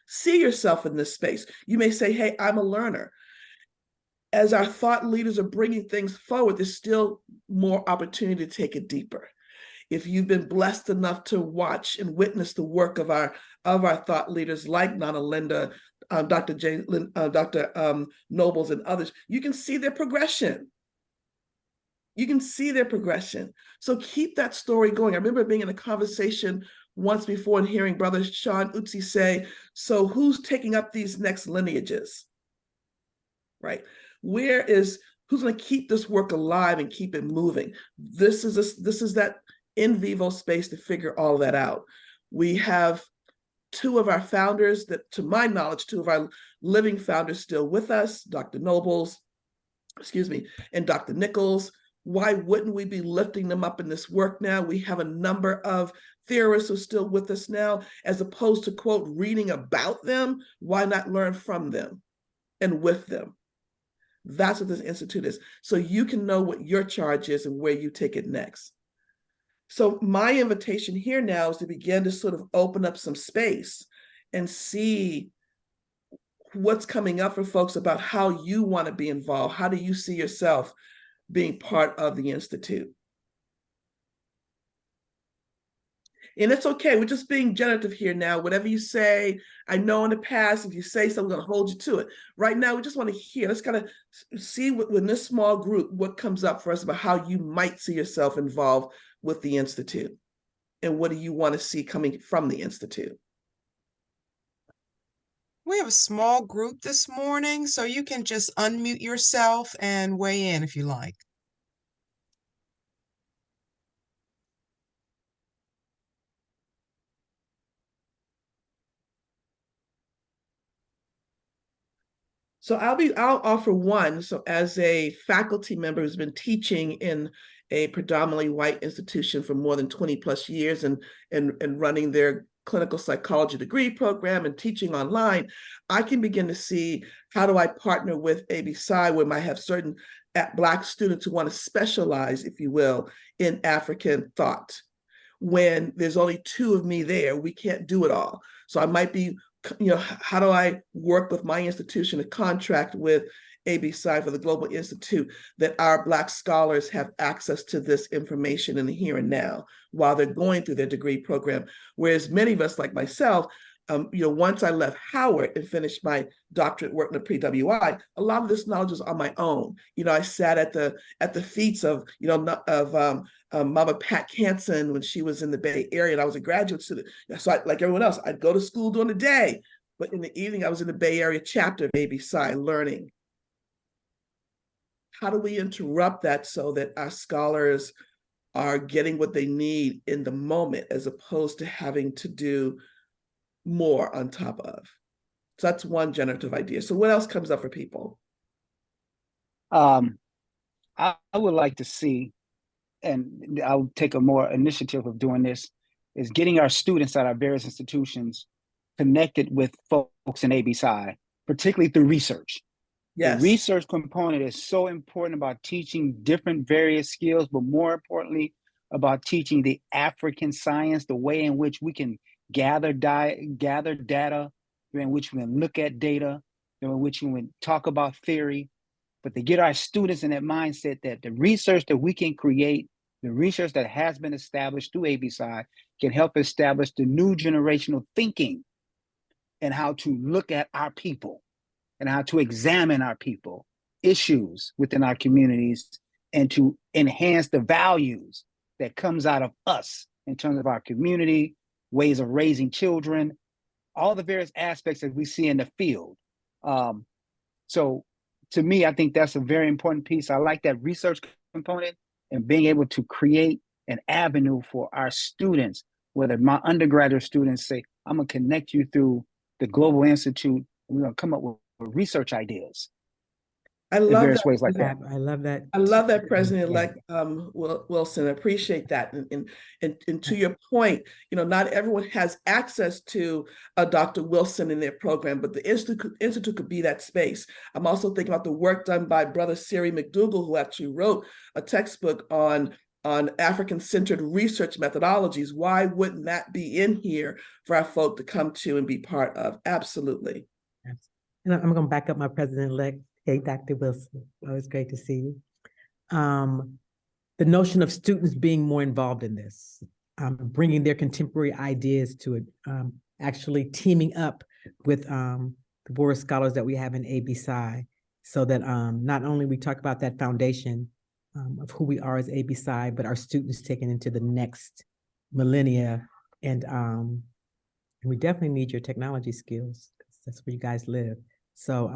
Speaker 7: See yourself in this space. You may say, hey, I'm a learner. As our thought leaders are bringing things forward, there's still more opportunity to take it deeper. If you've been blessed enough to watch and witness the work of our thought leaders like Nana Linda, Dr. Nobles, and others, you can see their progression. You can see their progression. So keep that story going. I remember being in a conversation once before and hearing Brother Sean Utsi say, so who's taking up these next lineages, right? Who's going to keep this work alive and keep it moving? This is that in vivo space to figure all that out. We have two of our founders that, to my knowledge, two of our living founders still with us, Dr. Nobles, and Dr. Nichols. Why wouldn't we be lifting them up in this work now? We have a number of theorists who are still with us now, as opposed to, quote, reading about them. Why not learn from them and with them? That's what this institute is. So you can know what your charge is and where you take it next. So my invitation here now is to begin to sort of open up some space and see what's coming up for folks about how you want to be involved. How do you see yourself being part of the Institute? And it's okay. We're just being generative here now. Whatever you say, I know in the past, if you say something, I'm going to hold you to it. Right now, we just want to hear. Let's kind of see in this small group what comes up for us about how you might see yourself involved with the Institute. And what do you want to see coming from the Institute?
Speaker 1: We have a small group this morning, so you can just unmute yourself and weigh in if you like.
Speaker 7: So I'll offer one. So as a faculty member who's been teaching in a predominantly white institution for more than 20 plus years and running their clinical psychology degree program and teaching online, I can begin to see how do I partner with ABSI, where I have certain Black students who want to specialize, if you will, in African thought. When there's only two of me there, we can't do it all. So I might be, how do I work with my institution to contract with ABSI for the Global Institute that our Black scholars have access to this information in the here and now while they're going through their degree program. Whereas many of us, like myself, once I left Howard and finished my doctorate work in the pre-WI, a lot of this knowledge was on my own. I sat at the feet of Mama Pat Hansen when she was in the Bay Area, and I was a graduate student. So like everyone else, I'd go to school during the day, but in the evening I was in the Bay Area chapter of ABSI learning. How do we interrupt that so that our scholars are getting what they need in the moment, as opposed to having to do more on top of? So that's one generative idea. So what else comes up for people?
Speaker 13: I would like to see, and I'll take a more initiative of doing this, is getting our students at our various institutions connected with folks in ABSI, particularly through research.
Speaker 7: Yes.
Speaker 13: The research component is so important about teaching different various skills, but more importantly, about teaching the African science, the way in which we can gather data, in which we can look at data, in which we can talk about theory, but to get our students in that mindset that the research that we can create, the research that has been established through ABSI can help establish the new generational thinking and how to look at our people and how to examine our people, issues within our communities, and to enhance the values that comes out of us in terms of our community, ways of raising children, all the various aspects that we see in the field. So to me, I think that's a very important piece. I like that research component and being able to create an avenue for our students, whether my undergraduate students say, I'm gonna connect you through the Global Institute, and we're gonna come up with research ideas.
Speaker 7: I
Speaker 13: In
Speaker 7: love
Speaker 13: various
Speaker 7: that.
Speaker 13: ways like that.
Speaker 2: I love that.
Speaker 7: I love that, President-elect Wilson. I appreciate that. And to your point, not everyone has access to Dr. Wilson in their program, but the Institute could be that space. I'm also thinking about the work done by Brother Siri McDougall, who actually wrote a textbook on African-centered research methodologies. Why wouldn't that be in here for our folk to come to and be part of? Absolutely.
Speaker 2: And I'm going to back up my President-elect. Hey, Dr. Wilson, always great to see you. The notion of students being more involved in this, bringing their contemporary ideas to it, actually teaming up with the board of scholars that we have in ABSI, so that not only we talk about that foundation of who we are as ABSI, but our students taken into the next millennia. And we definitely need your technology skills, because that's where you guys live. So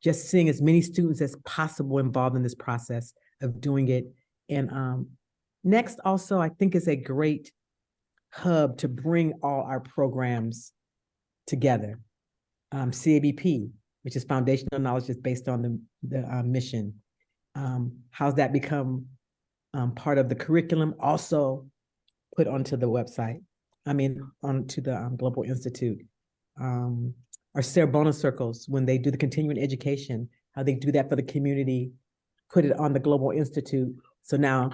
Speaker 2: just seeing as many students as possible involved in this process of doing it. And next also, I think is a great hub to bring all our programs together. CABP, which is foundational knowledge that's based on the mission. How's that become part of the curriculum, also put onto the website, onto the Global Institute. Our Sarah Bona circles, when they do the continuing education, how they do that for the community, put it on the Global Institute. So now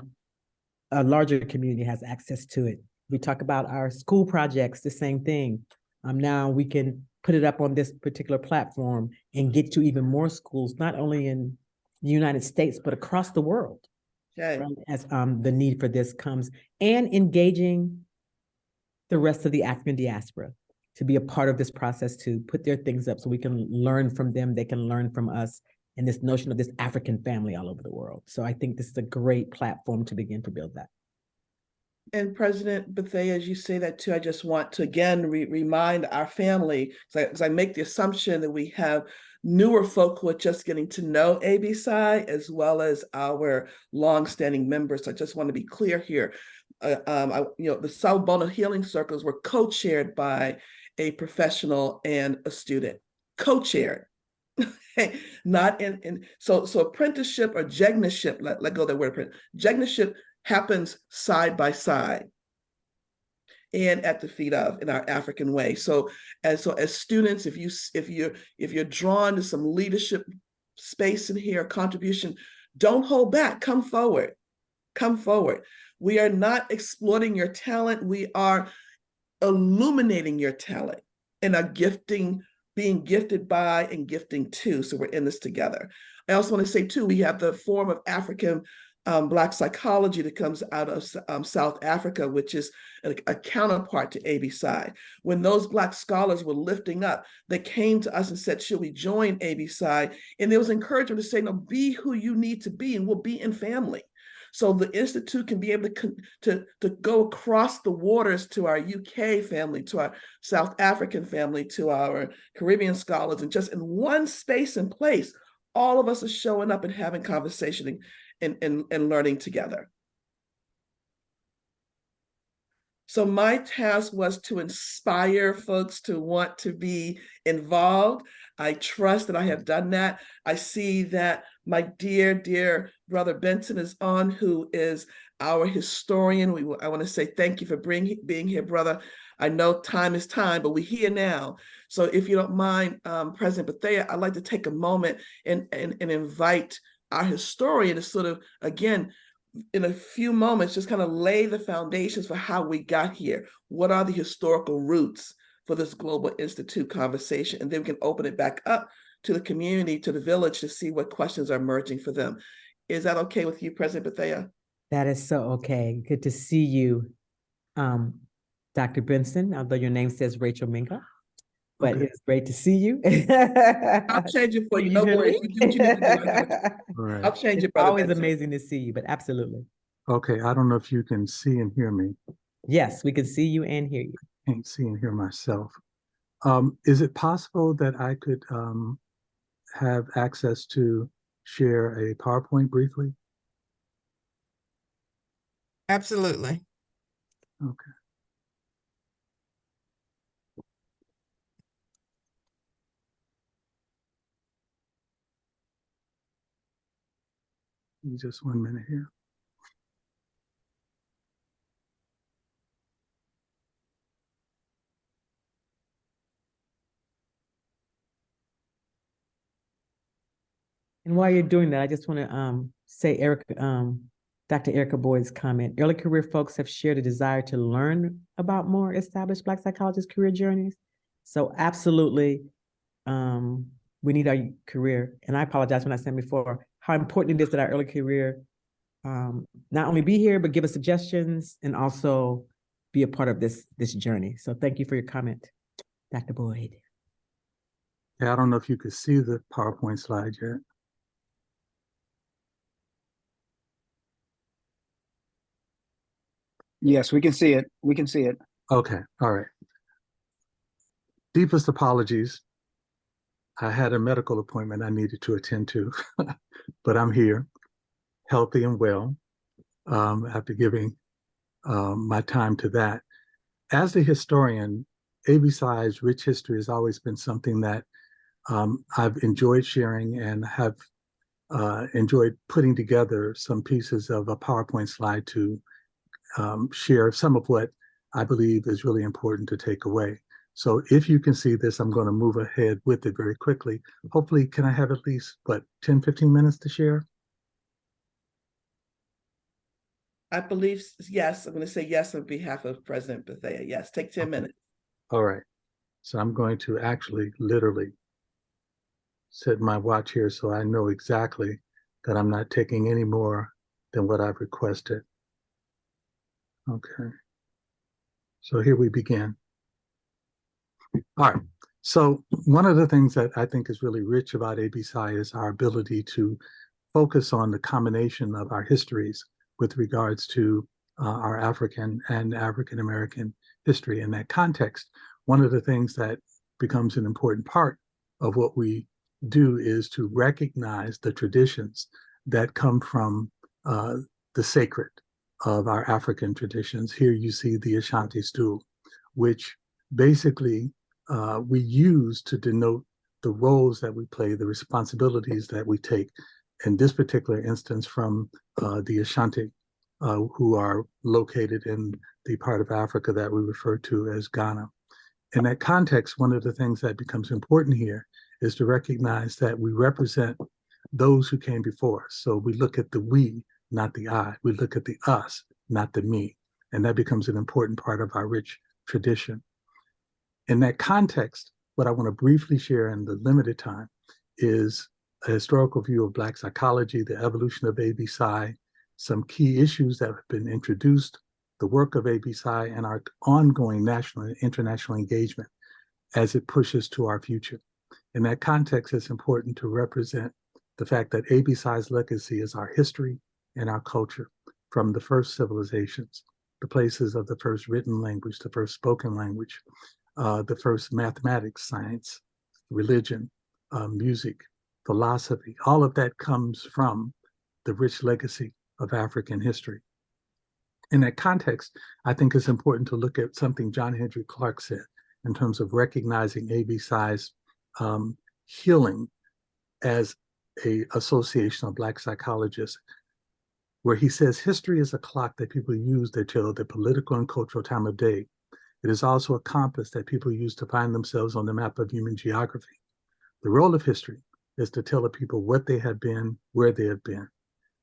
Speaker 2: a larger community has access to it. We talk about our school projects, the same thing. Now we can put it up on this particular platform and get to even more schools, not only in the United States, but across the world.
Speaker 7: Okay.
Speaker 2: Right? As the need for this comes, and engaging the rest of the African diaspora to be a part of this process, to put their things up so we can learn from them, they can learn from us, and this notion of this African family all over the world. So I think this is a great platform to begin to build that.
Speaker 7: And President Bethea, as you say that too, I just want to again remind our family, because I make the assumption that we have newer folk who are just getting to know ABSI, as well as our longstanding members. So I just want to be clear here. The South Bona Healing Circles were co-chaired by a professional and a student, co-chaired. Not so apprenticeship or jegnaship, let go of that word. Jegnaship happens side by side and at the feet of, in our African way. So as students, if you're drawn to some leadership space in here, contribution, don't hold back. Come forward. Come forward. We are not exploiting your talent. We are illuminating your talent and are being gifted by and gifting to. So we're in this together. I also want to say too, we have the form of African Black psychology that comes out of South Africa, which is a counterpart to ABSI. When those Black scholars were lifting up, they came to us and said, should we join ABSI? And there was encouragement to say, no, be who you need to be, and we'll be in family. So the Institute can be able to go across the waters to our UK family, to our South African family, to our Caribbean scholars, and just in one space and place, all of us are showing up and having conversation and learning together. So my task was to inspire folks to want to be involved. I trust that I have done that. I see that my dear, dear brother Benson is on, who is our historian. I want to say thank you for being here, brother. I know time is time, but we're here now. So if you don't mind, President Bethea, I'd like to take a moment and invite our historian to sort of, again, in a few moments, just kind of lay the foundations for how we got here. What are the historical roots for this Global Institute conversation? And then we can open it back up to the community, to the village, to see what questions are emerging for them. Is that okay with you, President Bethea?
Speaker 2: That is so okay. Good to see you, Dr. Benson, although your name says Rachel Minka. But
Speaker 7: Okay.
Speaker 2: it's great to see you.
Speaker 7: I'll change it for you. No worries. You do what you need to do.
Speaker 14: All right.
Speaker 7: I'll change
Speaker 2: It's
Speaker 7: it, Brother
Speaker 2: always
Speaker 7: Benson.
Speaker 2: amazing to see you, but absolutely.
Speaker 14: Okay, I don't know if you can see and hear me.
Speaker 2: Yes, we can see you and hear you.
Speaker 14: Can't see and hear myself. Is it possible that I could have access to share a PowerPoint briefly?
Speaker 1: Absolutely.
Speaker 14: Okay. Just 1 minute here.
Speaker 2: And while you're doing that, I just want to say Dr. Erica Boyd's comment. Early career folks have shared a desire to learn about more established Black psychologists' career journeys. So absolutely, we need our career. And I apologize when I said before how important it is that our early career not only be here, but give us suggestions and also be a part of this journey. So thank you for your comment, Dr. Boyd.
Speaker 14: Yeah, I don't know if you could see the PowerPoint slide yet.
Speaker 13: Yes, we can see it. We can see it.
Speaker 14: Okay, all right. Deepest apologies. I had a medical appointment I needed to attend to, but I'm here, healthy and well, after giving my time to that. As a historian, ABSI's rich history has always been something that I've enjoyed sharing and have enjoyed putting together some pieces of a PowerPoint slide to share some of what I believe is really important to take away. So if you can see this, I'm going to move ahead with it very quickly. Hopefully, can I have at least, 10, 15 minutes to share?
Speaker 7: I believe, yes. I'm going to say yes on behalf of President Bethea. Yes, take 10 minutes.
Speaker 14: All right. So I'm going to actually literally set my watch here so I know exactly that I'm not taking any more than what I've requested. Okay. So here we begin. All right. So one of the things that I think is really rich about ABSI is our ability to focus on the combination of our histories with regards to our African and African American history. In that context, one of the things that becomes an important part of what we do is to recognize the traditions that come from the sacred of our African traditions. Here you see the Ashanti stool, which basically we use to denote the roles that we play, the responsibilities that we take. In this particular instance, from the Ashanti, who are located in the part of Africa that we refer to as Ghana. In that context, one of the things that becomes important here is to recognize that we represent those who came before us. So we look at the we, not the I. We look at the us, not the me. And that becomes an important part of our rich tradition. In that context, what I want to briefly share in the limited time is a historical view of Black psychology, the evolution of ABSI, some key issues that have been introduced, the work of ABSI, and our ongoing national and international engagement as it pushes to our future. In that context, it's important to represent the fact that ABSI's legacy is our history and our culture from the first civilizations, the places of the first written language, the first spoken language, the first mathematics, science, religion, music, philosophy. All of that comes from the rich legacy of African history. In that context, I think it's important to look at something John Henry Clark said in terms of recognizing ABSI's healing as an association of Black psychologists, where he says history is a clock that people use to tell the political and cultural time of day. It is also a compass that people use to find themselves on the map of human geography. The role of history is to tell the people what they have been, where they have been.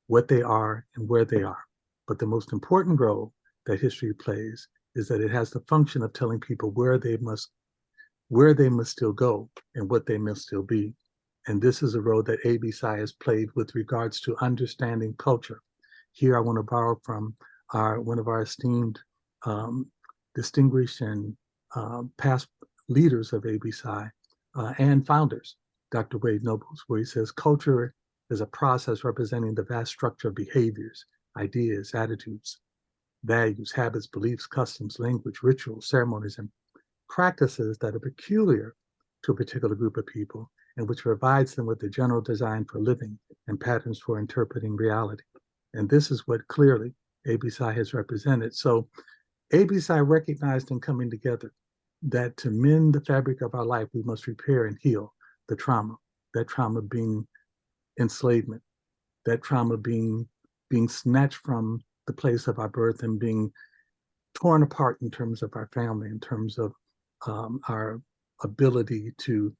Speaker 14: what they are and where they are. But the most important role that history plays is that it has the function of telling people where they must still go and what they must still be. And this is a role that ABSI has played with regards to understanding culture. Here I want to borrow from one of our esteemed, distinguished and past leaders of ABSI and founders, Dr. Wade Nobles, where he says culture is a process representing the vast structure of behaviors, ideas, attitudes, values, habits, beliefs, customs, language, rituals, ceremonies, and practices that are peculiar to a particular group of people and which provides them with the general design for living and patterns for interpreting reality. And this is what clearly ABSI has represented. So ABSI recognized in coming together that to mend the fabric of our life, we must repair and heal the trauma, that trauma being enslavement, that trauma being snatched from the place of our birth and being torn apart in terms of our family, in terms of our ability to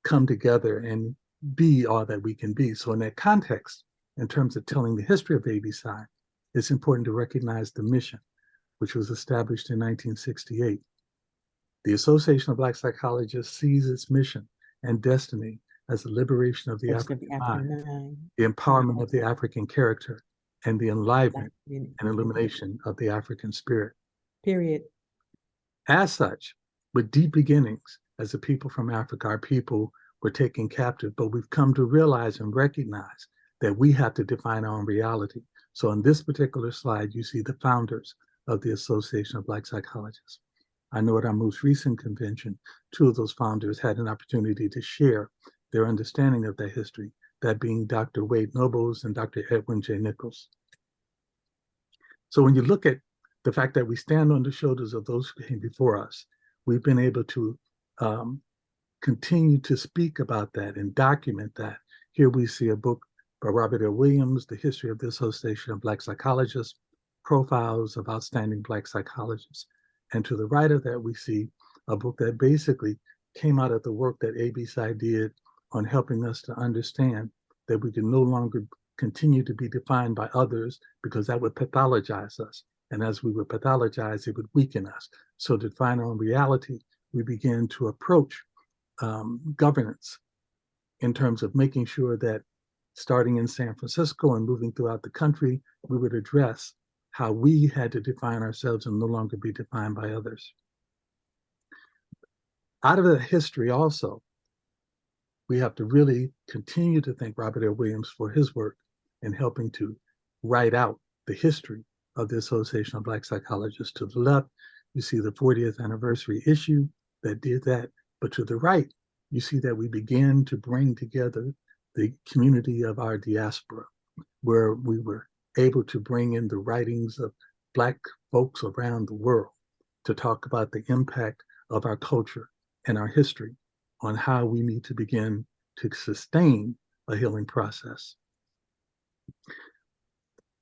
Speaker 14: come together and be all that we can be. So in that context, in terms of telling the history of ABSI, it's important to recognize the mission, which was established in 1968. The Association of Black Psychologists sees its mission and destiny as the liberation of the African mind, the empowerment of the African character, and the enlivenment and illumination of the African spirit.
Speaker 2: Period.
Speaker 14: As such, with deep beginnings, as the people from Africa, our people were taken captive, but we've come to realize and recognize that we have to define our own reality. So on this particular slide, you see the founders of the Association of Black Psychologists. I know at our most recent convention, two of those founders had an opportunity to share their understanding of that history, that being Dr. Wade Nobles and Dr. Edwin J. Nichols. So when you look at the fact that we stand on the shoulders of those who came before us, we've been able to continue to speak about that and document that. Here we see a book by Robert L. Williams, The History of the Association of Black Psychologists, Profiles of Outstanding Black Psychologists. And to the right of that, we see a book that basically came out of the work that ABSI did on helping us to understand that we can no longer continue to be defined by others because that would pathologize us. And as we would pathologize, it would weaken us. So to define our own reality, we began to approach governance in terms of making sure that starting in San Francisco and moving throughout the country, we would address how we had to define ourselves and no longer be defined by others. Out of the history also, we have to really continue to thank Robert L. Williams for his work in helping to write out the history of the Association of Black Psychologists. To the left, you see the 40th anniversary issue that did that. But to the right, you see that we began to bring together the community of our diaspora, where we were able to bring in the writings of Black folks around the world to talk about the impact of our culture and our history on how we need to begin to sustain a healing process.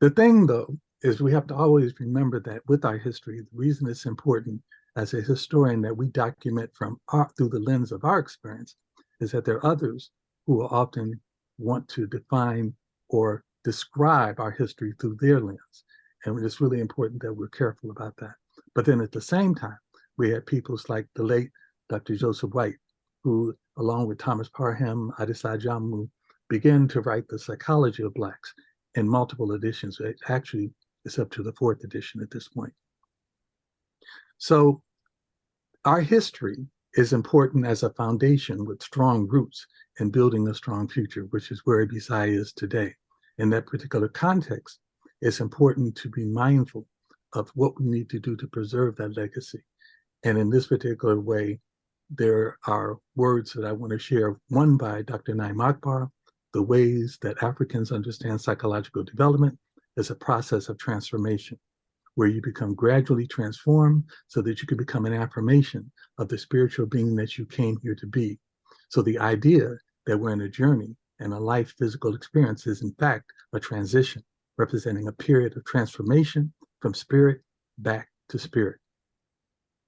Speaker 14: The thing, though, is we have to always remember that with our history, the reason it's important as a historian that we document through the lens of our experience is that there are others who will often want to define or describe our history through their lens. And it's really important that we're careful about that. But then at the same time, we had peoples like the late Dr. Joseph White, who, along with Thomas Parham, Adesai Jamu, began to write The Psychology of Blacks in multiple editions. Actually, it's up to the 4th edition at this point. So our history is important as a foundation with strong roots in building a strong future, which is where ABSI is today. In that particular context, it's important to be mindful of what we need to do to preserve that legacy. And in this particular way, there are words that I want to share, one by Dr. Naim Akbar, The Ways That Africans Understand Psychological Development is a process of transformation, where you become gradually transformed so that you can become an affirmation of the spiritual being that you came here to be. So the idea that we're in a journey and a life physical experience is in fact a transition, representing a period of transformation from spirit back to spirit.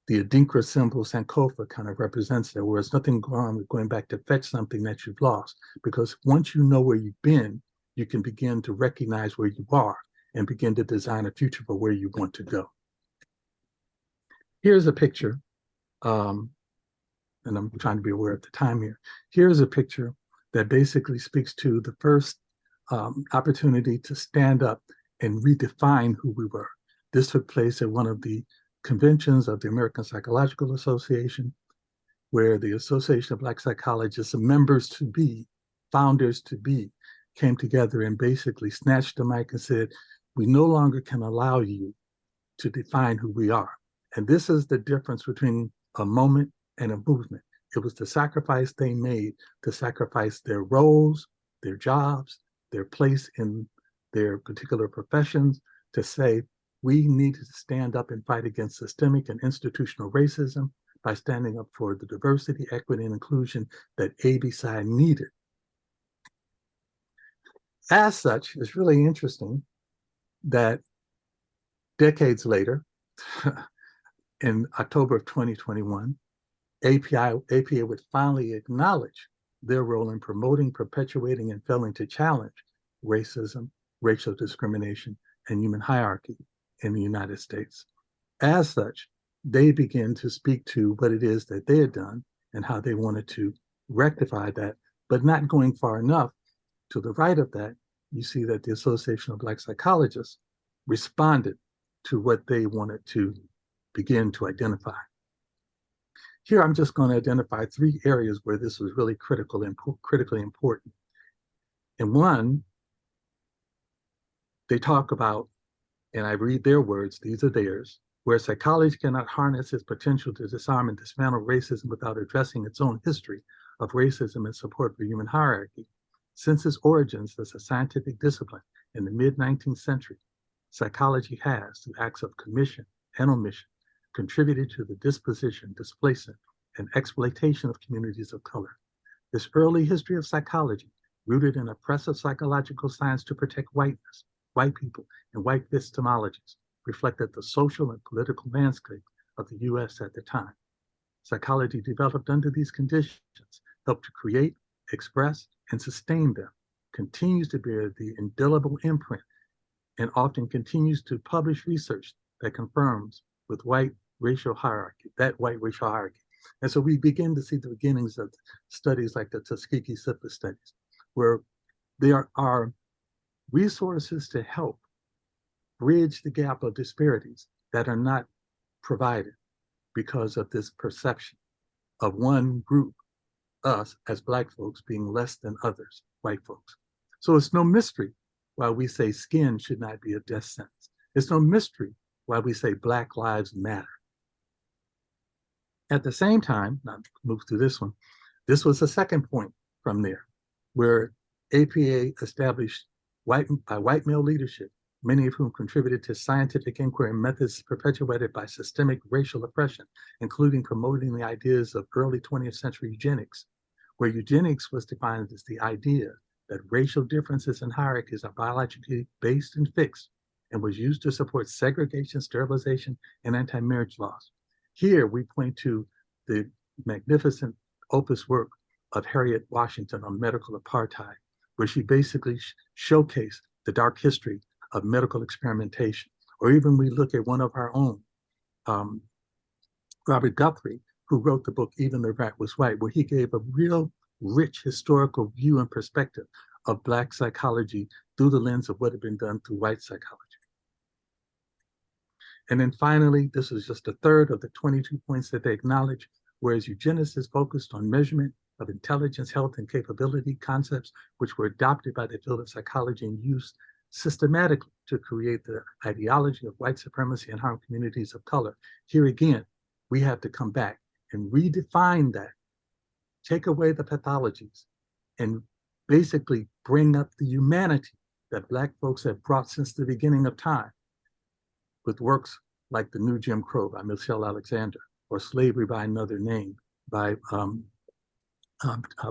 Speaker 14: The Adinkra symbol Sankofa kind of represents that, whereas nothing wrong with going back to fetch something that you've lost, because once you know where you've been, you can begin to recognize where you are and begin to design a future for where you want to go. Here's a picture, and I'm trying to be aware of the time here. Here's a picture that basically speaks to the first opportunity to stand up and redefine who we were. This took place at one of the conventions of the American Psychological Association, where the Association of Black Psychologists, members to be, founders to be, came together and basically snatched the mic and said, we no longer can allow you to define who we are. And this is the difference between a moment and a movement. It was the sacrifice they made to sacrifice their roles, their jobs, their place in their particular professions, to say, we needed to stand up and fight against systemic and institutional racism by standing up for the diversity, equity, and inclusion that ABPSI needed. As such, it's really interesting that decades later, in October of 2021, APA would finally acknowledge their role in promoting, perpetuating, and failing to challenge racism, racial discrimination, and human hierarchy in the United States. As such, they begin to speak to what it is that they had done and how they wanted to rectify that, but not going far enough. To the right of that, you see that the Association of Black Psychologists responded to what they wanted to begin to identify. Here, I'm just going to identify 3 areas where this was really critical and critically important. And one, they talk about, and I read their words, these are theirs, where psychology cannot harness its potential to disarm and dismantle racism without addressing its own history of racism and support for human hierarchy. Since its origins as a scientific discipline in the mid-19th century, psychology has, through acts of commission and omission, contributed to the disposition, displacement, and exploitation of communities of color. This early history of psychology, rooted in oppressive psychological science to protect whiteness, white people, and white epistemologies, reflected the social and political landscape of the US at the time. Psychology developed under these conditions helped to create, express, and sustain them, continues to bear the indelible imprint, and often continues to publish research that confirms with white racial hierarchy. And so we begin to see the beginnings of studies like the Tuskegee syphilis studies, where there are resources to help bridge the gap of disparities that are not provided because of this perception of one group, us as Black folks, being less than others, white folks. So it's no mystery why we say skin should not be a death sentence. It's no mystery why we say Black Lives Matter. At the same time, now move to this one, this was the second point from there, where APA established by white male leadership, many of whom contributed to scientific inquiry and methods perpetuated by systemic racial oppression, including promoting the ideas of early 20th century eugenics, where eugenics was defined as the idea that racial differences and hierarchies are biologically based and fixed, and was used to support segregation, sterilization, and anti-marriage laws. Here we point to the magnificent opus work of Harriet Washington on medical apartheid, where she basically showcased the dark history of medical experimentation. Or even we look at one of our own, Robert Guthrie, who wrote the book Even the Rat Was White, where he gave a real rich historical view and perspective of Black psychology through the lens of what had been done through white psychology. And then finally, this is just a third of the 22 points that they acknowledge, whereas eugenicists focused on measurement of intelligence, health, and capability concepts, which were adopted by the field of psychology and used systematically to create the ideology of white supremacy and harm communities of color. Here again, we have to come back and redefine that, take away the pathologies, and basically bring up the humanity that Black folks have brought since the beginning of time, with works like The New Jim Crow by Michelle Alexander, or Slavery by Another Name by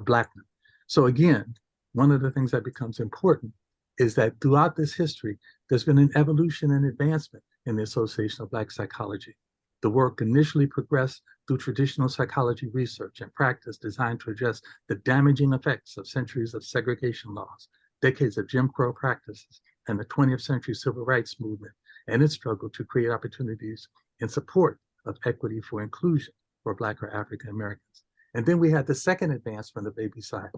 Speaker 14: Blackman. So again, one of the things that becomes important is that throughout this history, there's been an evolution and advancement in the Association of Black Psychology. The work initially progressed through traditional psychology research and practice designed to address the damaging effects of centuries of segregation laws, decades of Jim Crow practices, and the 20th century civil rights movement and its struggle to create opportunities in support of equity for inclusion for Black or African Americans. And then we had the second advancement of ABSI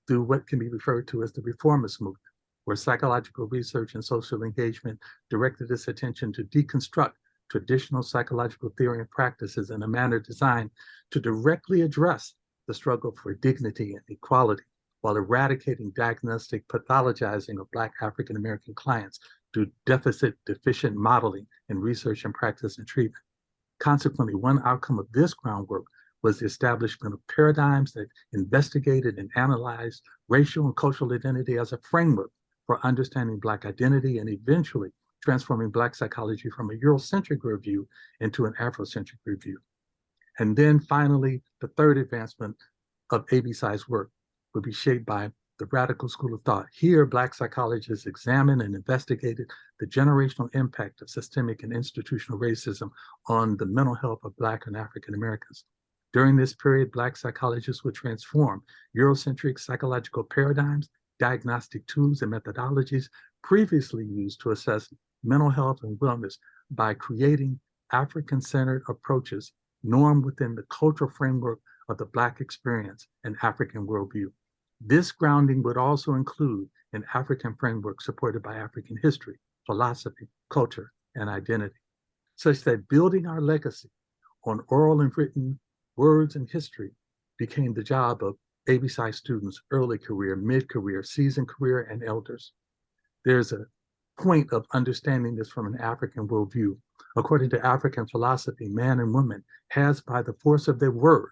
Speaker 14: through what can be referred to as the reformist movement, where psychological research and social engagement directed its attention to deconstruct traditional psychological theory and practices in a manner designed to directly address the struggle for dignity and equality while eradicating diagnostic pathologizing of Black African American clients through deficit deficient modeling in research and practice and treatment. Consequently, one outcome of this groundwork was the establishment of paradigms that investigated and analyzed racial and cultural identity as a framework for understanding Black identity and eventually transforming Black psychology from a Eurocentric review into an Afrocentric review. And then finally, the third advancement of ABSI's work would be shaped by the radical school of thought. Here, Black psychologists examined and investigated the generational impact of systemic and institutional racism on the mental health of Black and African Americans. During this period, Black psychologists would transform Eurocentric psychological paradigms, diagnostic tools, and methodologies previously used to assess mental health and wellness by creating African-centered approaches normed within the cultural framework of the Black experience and African worldview. This grounding would also include an African framework supported by African history, philosophy, culture, and identity, such that building our legacy on oral and written words and history became the job of ABSI students' early career, mid-career, seasoned career, and elders. There's a point of understanding this from an African worldview. According to African philosophy, man and woman has, by the force of their word,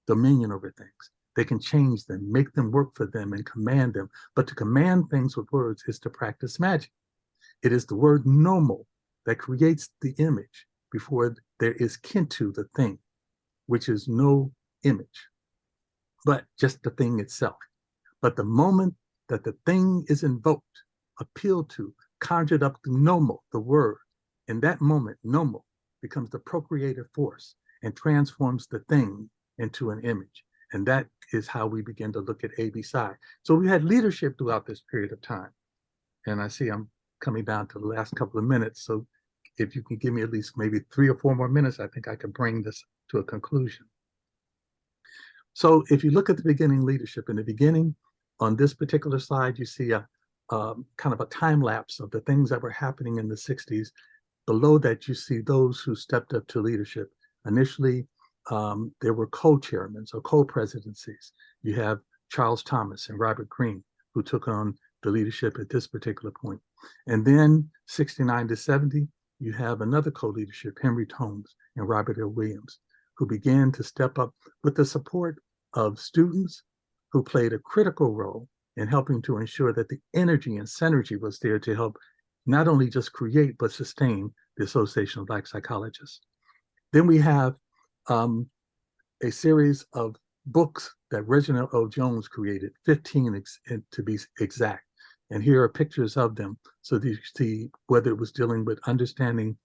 Speaker 14: dominion over things. They can change them, make them work for them, and command them. But to command things with words is to practice magic. It is the word nomo that creates the image before there is kintu, the thing, which is no image, but just the thing itself. But the moment that the thing is invoked, appealed to, conjured up the nomo, the word, in that moment, nomo becomes the procreative force and transforms the thing into an image. And that is how we begin to look at ABSI. So we had leadership throughout this period of time. And I see I'm coming down to the last couple of minutes. So if you can give me at least maybe 3 or 4 more minutes, I think I can bring this to a conclusion. So if you look at the beginning leadership, in the beginning, on this particular slide, you see a kind of a time lapse of the things that were happening in the 60s. Below that, you see those who stepped up to leadership. Initially, there were co-chairmen or co-presidencies. You have Charles Thomas and Robert Greene, who took on the leadership at this particular point. And then 69 to 70, you have another co-leadership, Henry Tomes and Robert L. Williams, who began to step up with the support of students who played a critical role in helping to ensure that the energy and synergy was there to help not only just create, but sustain the Association of Black Psychologists. Then we have a series of books that Reginald O. Jones created, 15 to be exact. And here are pictures of them so that you see whether it was dealing with understanding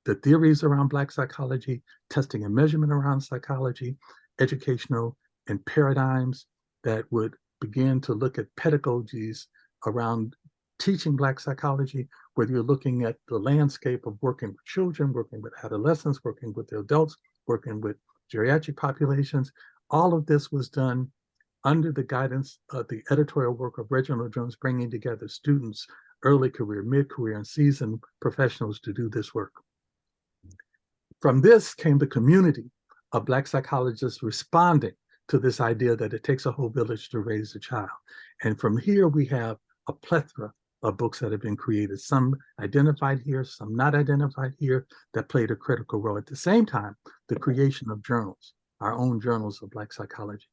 Speaker 14: the theories around Black psychology, testing and measurement around psychology, educational and paradigms that would begin to look at pedagogies around teaching Black psychology, whether you're looking at the landscape of working with children, working with adolescents, working with the adults, working with geriatric populations. All of this was done under the guidance of the editorial work of Reginald Jones, bringing together students, early career, mid-career, and seasoned professionals to do this work. From this came the community of Black psychologists responding to this idea that it takes a whole village to raise a child. And from here, we have a plethora of books that have been created, some identified here, some not identified here, that played a critical role. At the same time, the creation of journals, our own journals of Black psychology.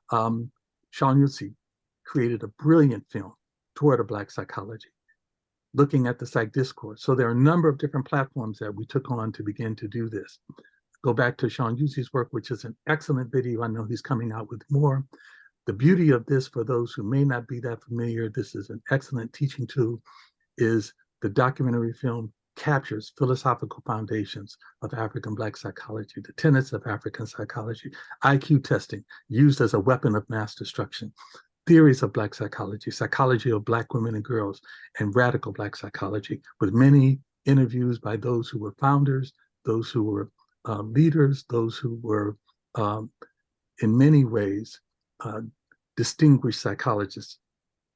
Speaker 14: Sean Yutzi created a brilliant film toward a Black psychology, looking at the psych discourse. So there are a number of different platforms that we took on to begin to do this. Go back to Sean Yutzi's work, which is an excellent video. I know he's coming out with more. The beauty of this, for those who may not be that familiar, this is an excellent teaching tool, is the documentary film captures philosophical foundations of African Black psychology, the tenets of African psychology, IQ testing used as a weapon of mass destruction, theories of Black psychology, psychology of Black women and girls, and radical Black psychology, with many interviews by those who were founders, those who were leaders, those who were, in many ways, distinguished psychologists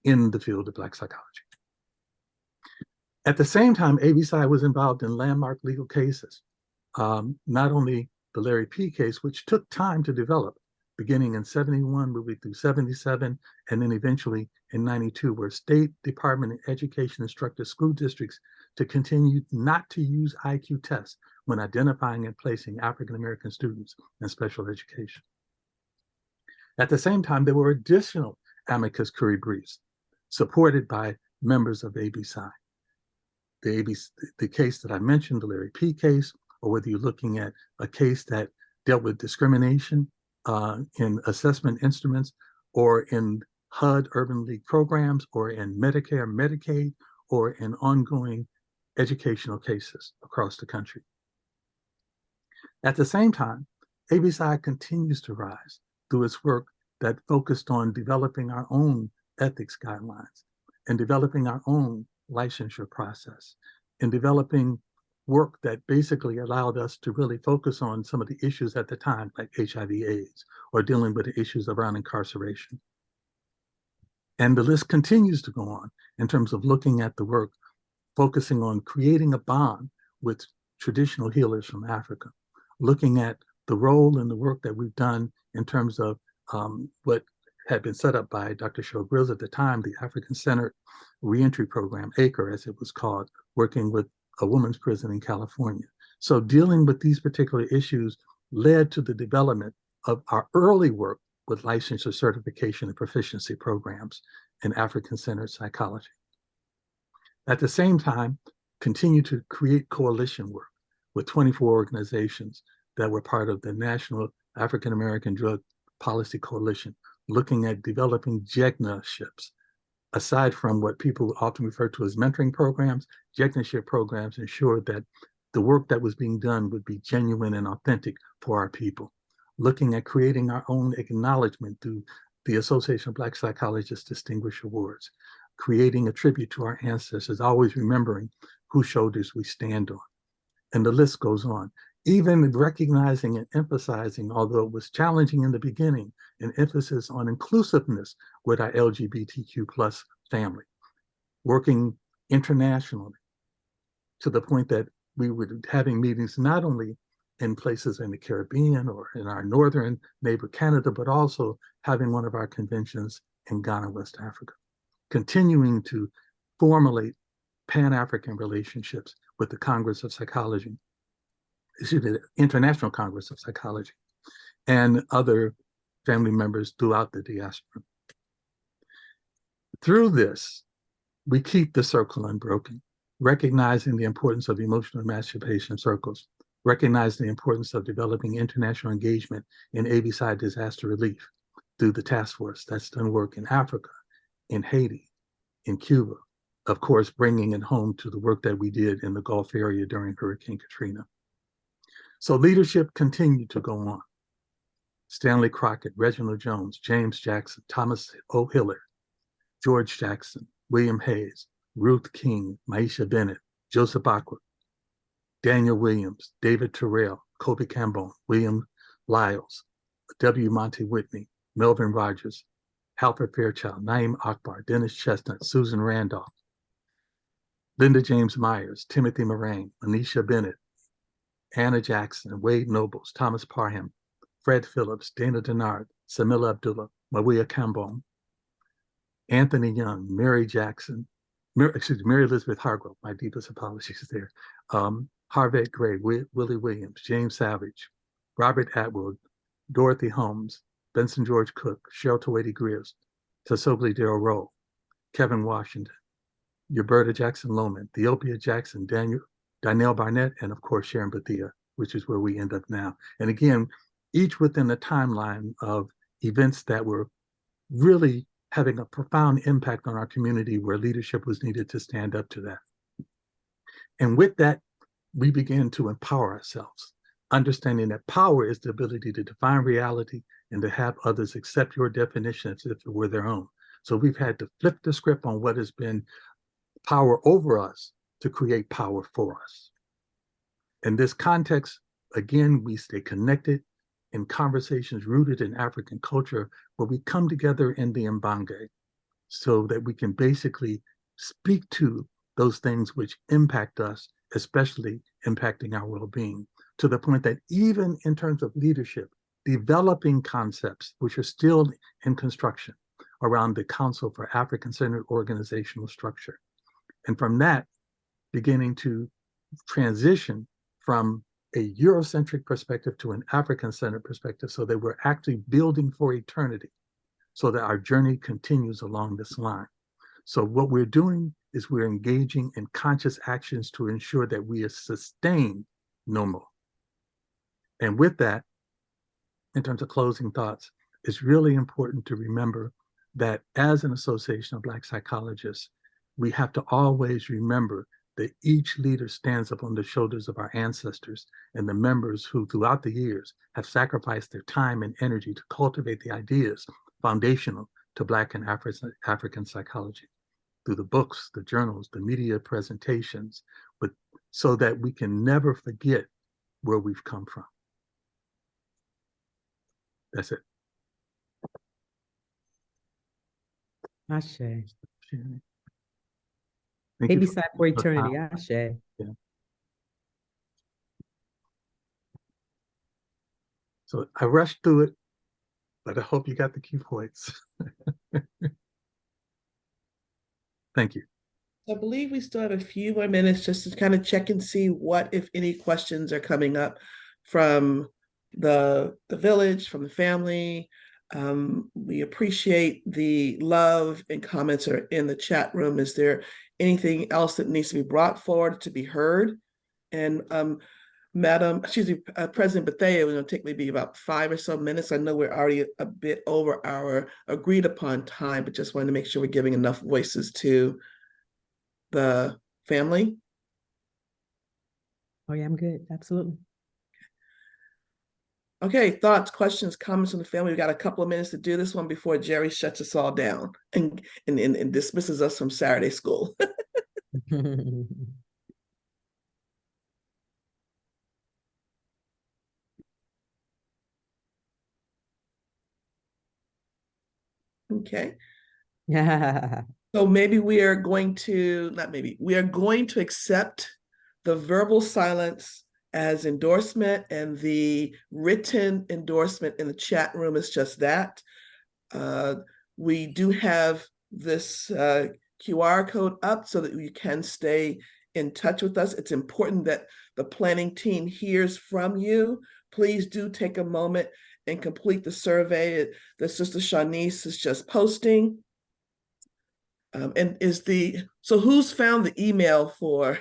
Speaker 14: in the field of Black psychology. At the same time, ABSI was involved in landmark legal cases, not only the Larry P. case, which took time to develop, beginning in 71, moving through 77, and then eventually in 92, where State Department of Education instructed school districts to continue not to use IQ tests when identifying and placing African-American students in special education. At the same time, there were additional amicus curiae briefs supported by members of ABSI. The case that I mentioned, the Larry P. case, or whether you're looking at a case that dealt with discrimination in assessment instruments, or in HUD Urban League programs, or in Medicare, Medicaid, or in ongoing educational cases across the country. At the same time, ABSI continues to rise through its work that focused on developing our own ethics guidelines and developing our own licensure process, and developing work that basically allowed us to really focus on some of the issues at the time, like HIV/AIDS, or dealing with the issues around incarceration. And the list continues to go on in terms of looking at the work, focusing on creating a bond with traditional healers from Africa, looking at the role and the work that we've done in terms of what had been set up by Dr. Cheryl Grills at the time, the African Centered Reentry Program, ACRE as it was called, working with a women's prison in California. So dealing with these particular issues led to the development of our early work with licensure, certification, and proficiency programs in African-centered psychology. At the same time, continue to create coalition work with 24 organizations that were part of the National African American Drug Policy Coalition, looking at developing JEGNA-ships. Aside from what people often refer to as mentoring programs, JEGNA-ship programs ensured that the work that was being done would be genuine and authentic for our people. Looking at creating our own acknowledgement through the Association of Black Psychologists Distinguished Awards, creating a tribute to our ancestors, always remembering whose shoulders we stand on. And the list goes on. Even recognizing and emphasizing, although it was challenging in the beginning, an emphasis on inclusiveness with our LGBTQ plus family, working internationally to the point that we were having meetings not only in places in the Caribbean or in our northern neighbor Canada, but also having one of our conventions in Ghana, West Africa, continuing to formulate Pan-African relationships with the Congress of Psychology, the International Congress of Psychology, and other family members throughout the diaspora. Through this, we keep the circle unbroken, recognizing the importance of emotional emancipation circles, recognize the importance of developing international engagement in ABSI disaster relief through the task force that's done work in Africa, in Haiti, in Cuba, of course, bringing it home to the work that we did in the Gulf area during Hurricane Katrina. So leadership continued to go on. Stanley Crockett, Reginald Jones, James Jackson, Thomas O. Hiller, George Jackson, William Hayes, Ruth King, Maisha Bennett, Joseph Aqua, Daniel Williams, David Terrell, Kobe Cambone, William Lyles, W. Monty Whitney, Melvin Rogers, Halford Fairchild, Naeem Akbar, Dennis Chestnut, Susan Randolph, Linda James Myers, Timothy Moraine, Anisha Bennett, Anna Jackson, Wade Nobles, Thomas Parham, Fred Phillips, Dana Denard, Samila Abdullah, Maria Cambone, Anthony Young, Mary Jackson, Mary Elizabeth Hargrove, my deepest apologies there, Harvette Gray, Willie Williams, James Savage, Robert Atwood, Dorothy Holmes, Benson George Cook, Cheryl Tawady Greers, Tasobli Darrell Rowe, Kevin Washington, Roberta Jackson Lohman, Theopia Jackson, Danielle Barnett, and of course Sharon Bethia, which is where we end up now. And again, each within the timeline of events that were really having a profound impact on our community where leadership was needed to stand up to that. And with that, we began to empower ourselves, understanding that power is the ability to define reality and to have others accept your definition as if it were their own. So we've had to flip the script on what has been power over us to create power for us. In this context, again, we stay connected in conversations rooted in African culture, where we come together in the Mbange so that we can basically speak to those things which impact us, especially impacting our well-being, to the point that even in terms of leadership, developing concepts which are still in construction around the Council for African-Centered Organizational Structure. And from that, beginning to transition from a Eurocentric perspective to an African-centered perspective, so that we're actually building for eternity, so that our journey continues along this line. So what we're doing is we're engaging in conscious actions to ensure that we sustain NOMO. And with that, in terms of closing thoughts, it's really important to remember that as an association of Black psychologists, we have to always remember that each leader stands upon the shoulders of our ancestors and the members who throughout the years have sacrificed their time and energy to cultivate the ideas foundational to Black and African psychology through the books, the journals, the media presentations, but so that we can never forget where we've come from. That's it.
Speaker 2: Ashe.
Speaker 14: Thank
Speaker 2: Maybe
Speaker 14: you
Speaker 2: side for
Speaker 14: the
Speaker 2: eternity.
Speaker 14: time.
Speaker 2: Ashe.
Speaker 14: Yeah. So I rushed through it, but I hope you got the key points. Thank you.
Speaker 7: I believe we still have a few more minutes just to kind of check and see what, if any, questions are coming up from the village, from the family. We appreciate the love and comments are in the chat room. Is there anything else that needs to be brought forward to be heard? And President Bethea, we're going to take maybe about 5 or so minutes. I know we're already a bit over our agreed upon time, but just wanted to make sure we're giving enough voices to the family.
Speaker 2: Oh yeah, I'm good. Absolutely.
Speaker 7: Okay, thoughts, questions, comments from the family. We got a couple of minutes to do this one before Jerry shuts us all down and dismisses us from Saturday school. Okay.
Speaker 2: Yeah.
Speaker 7: So maybe we are going to, not maybe, we are going to accept the verbal silence as endorsement, and the written endorsement in the chat room is just that. We do have this QR code up so that you can stay in touch with us. It's important that the planning team hears from you. Please do take a moment and complete the survey that Sister Shanice is just posting. And so who's found the email for,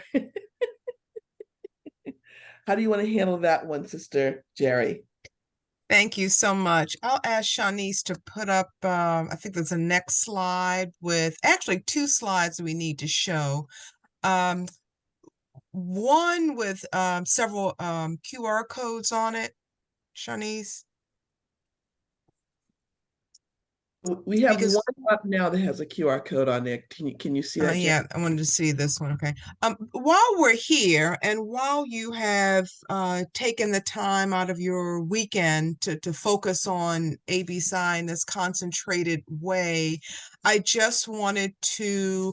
Speaker 7: how do you want to handle that one, Sister Jerry?
Speaker 1: Thank you so much. I'll ask Shanice to put up, I think there's a next slide with actually 2 slides we need to show. One with several QR codes on it, Shanice.
Speaker 7: We have
Speaker 1: Because,
Speaker 7: one up now that has a QR code on it. Can you see that, Jerry?
Speaker 1: yeah, I wanted to see this one. Okay. While we're here and while you have taken the time out of your weekend to focus on ABSI in this concentrated way, I just wanted to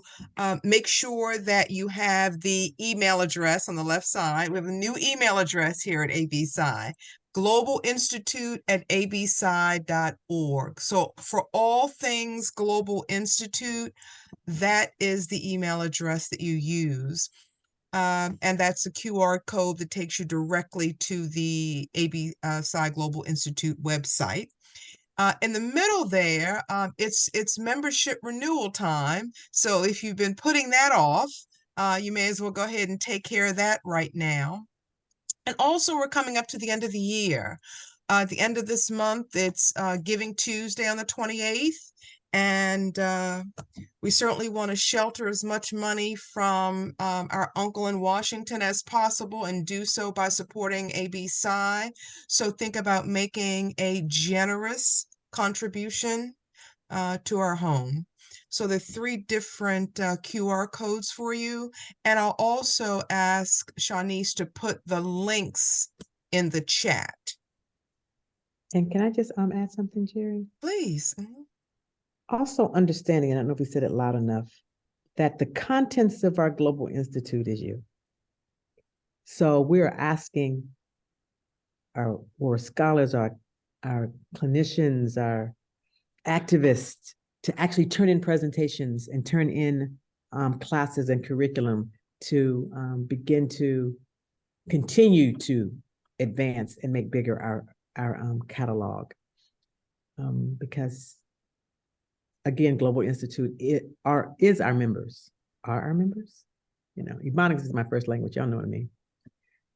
Speaker 1: make sure that you have the email address on the left side. We have a new email address here at ABSI. globalinstitute@absci.org. So for all things Global Institute, that is the email address that you use. And that's a QR code that takes you directly to the ABSI Global Institute website. In the middle there, it's membership renewal time. So if you've been putting that off, you may as well go ahead and take care of that right now. And also, we're coming up to the end of the year. At the end of this month, it's Giving Tuesday on the 28th. And we certainly want to shelter as much money from our uncle in Washington as possible, and do so by supporting ABSI. So think about making a generous contribution to our home. So there are 3 different QR codes for you. And I'll also ask Shanice to put the links in the chat.
Speaker 2: And can I just add something, Jerry?
Speaker 1: Please.
Speaker 2: Also understanding, and I don't know if we said it loud enough, that the contents of our Global Institute is you. So we're asking our scholars, our clinicians, our activists to actually turn in presentations and turn in classes and curriculum to begin to continue to advance and make bigger our catalog. Because again, Global Institute is our members, are our members. You know, Ebonics is my first language, y'all know what I mean.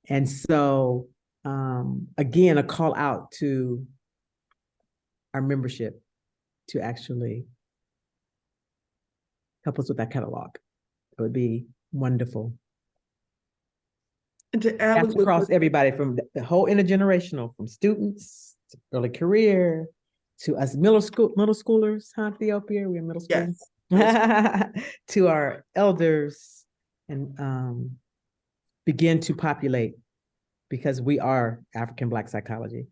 Speaker 2: And so, again, a call out to our membership to actually help us with that catalog. It would be wonderful.
Speaker 7: And to add,
Speaker 2: that's across everybody from the whole intergenerational, from students to early career to us middle schoolers, huh, Ethiopia? We're middle school. Yes. To our elders, and begin to populate, because we are African Black psychology.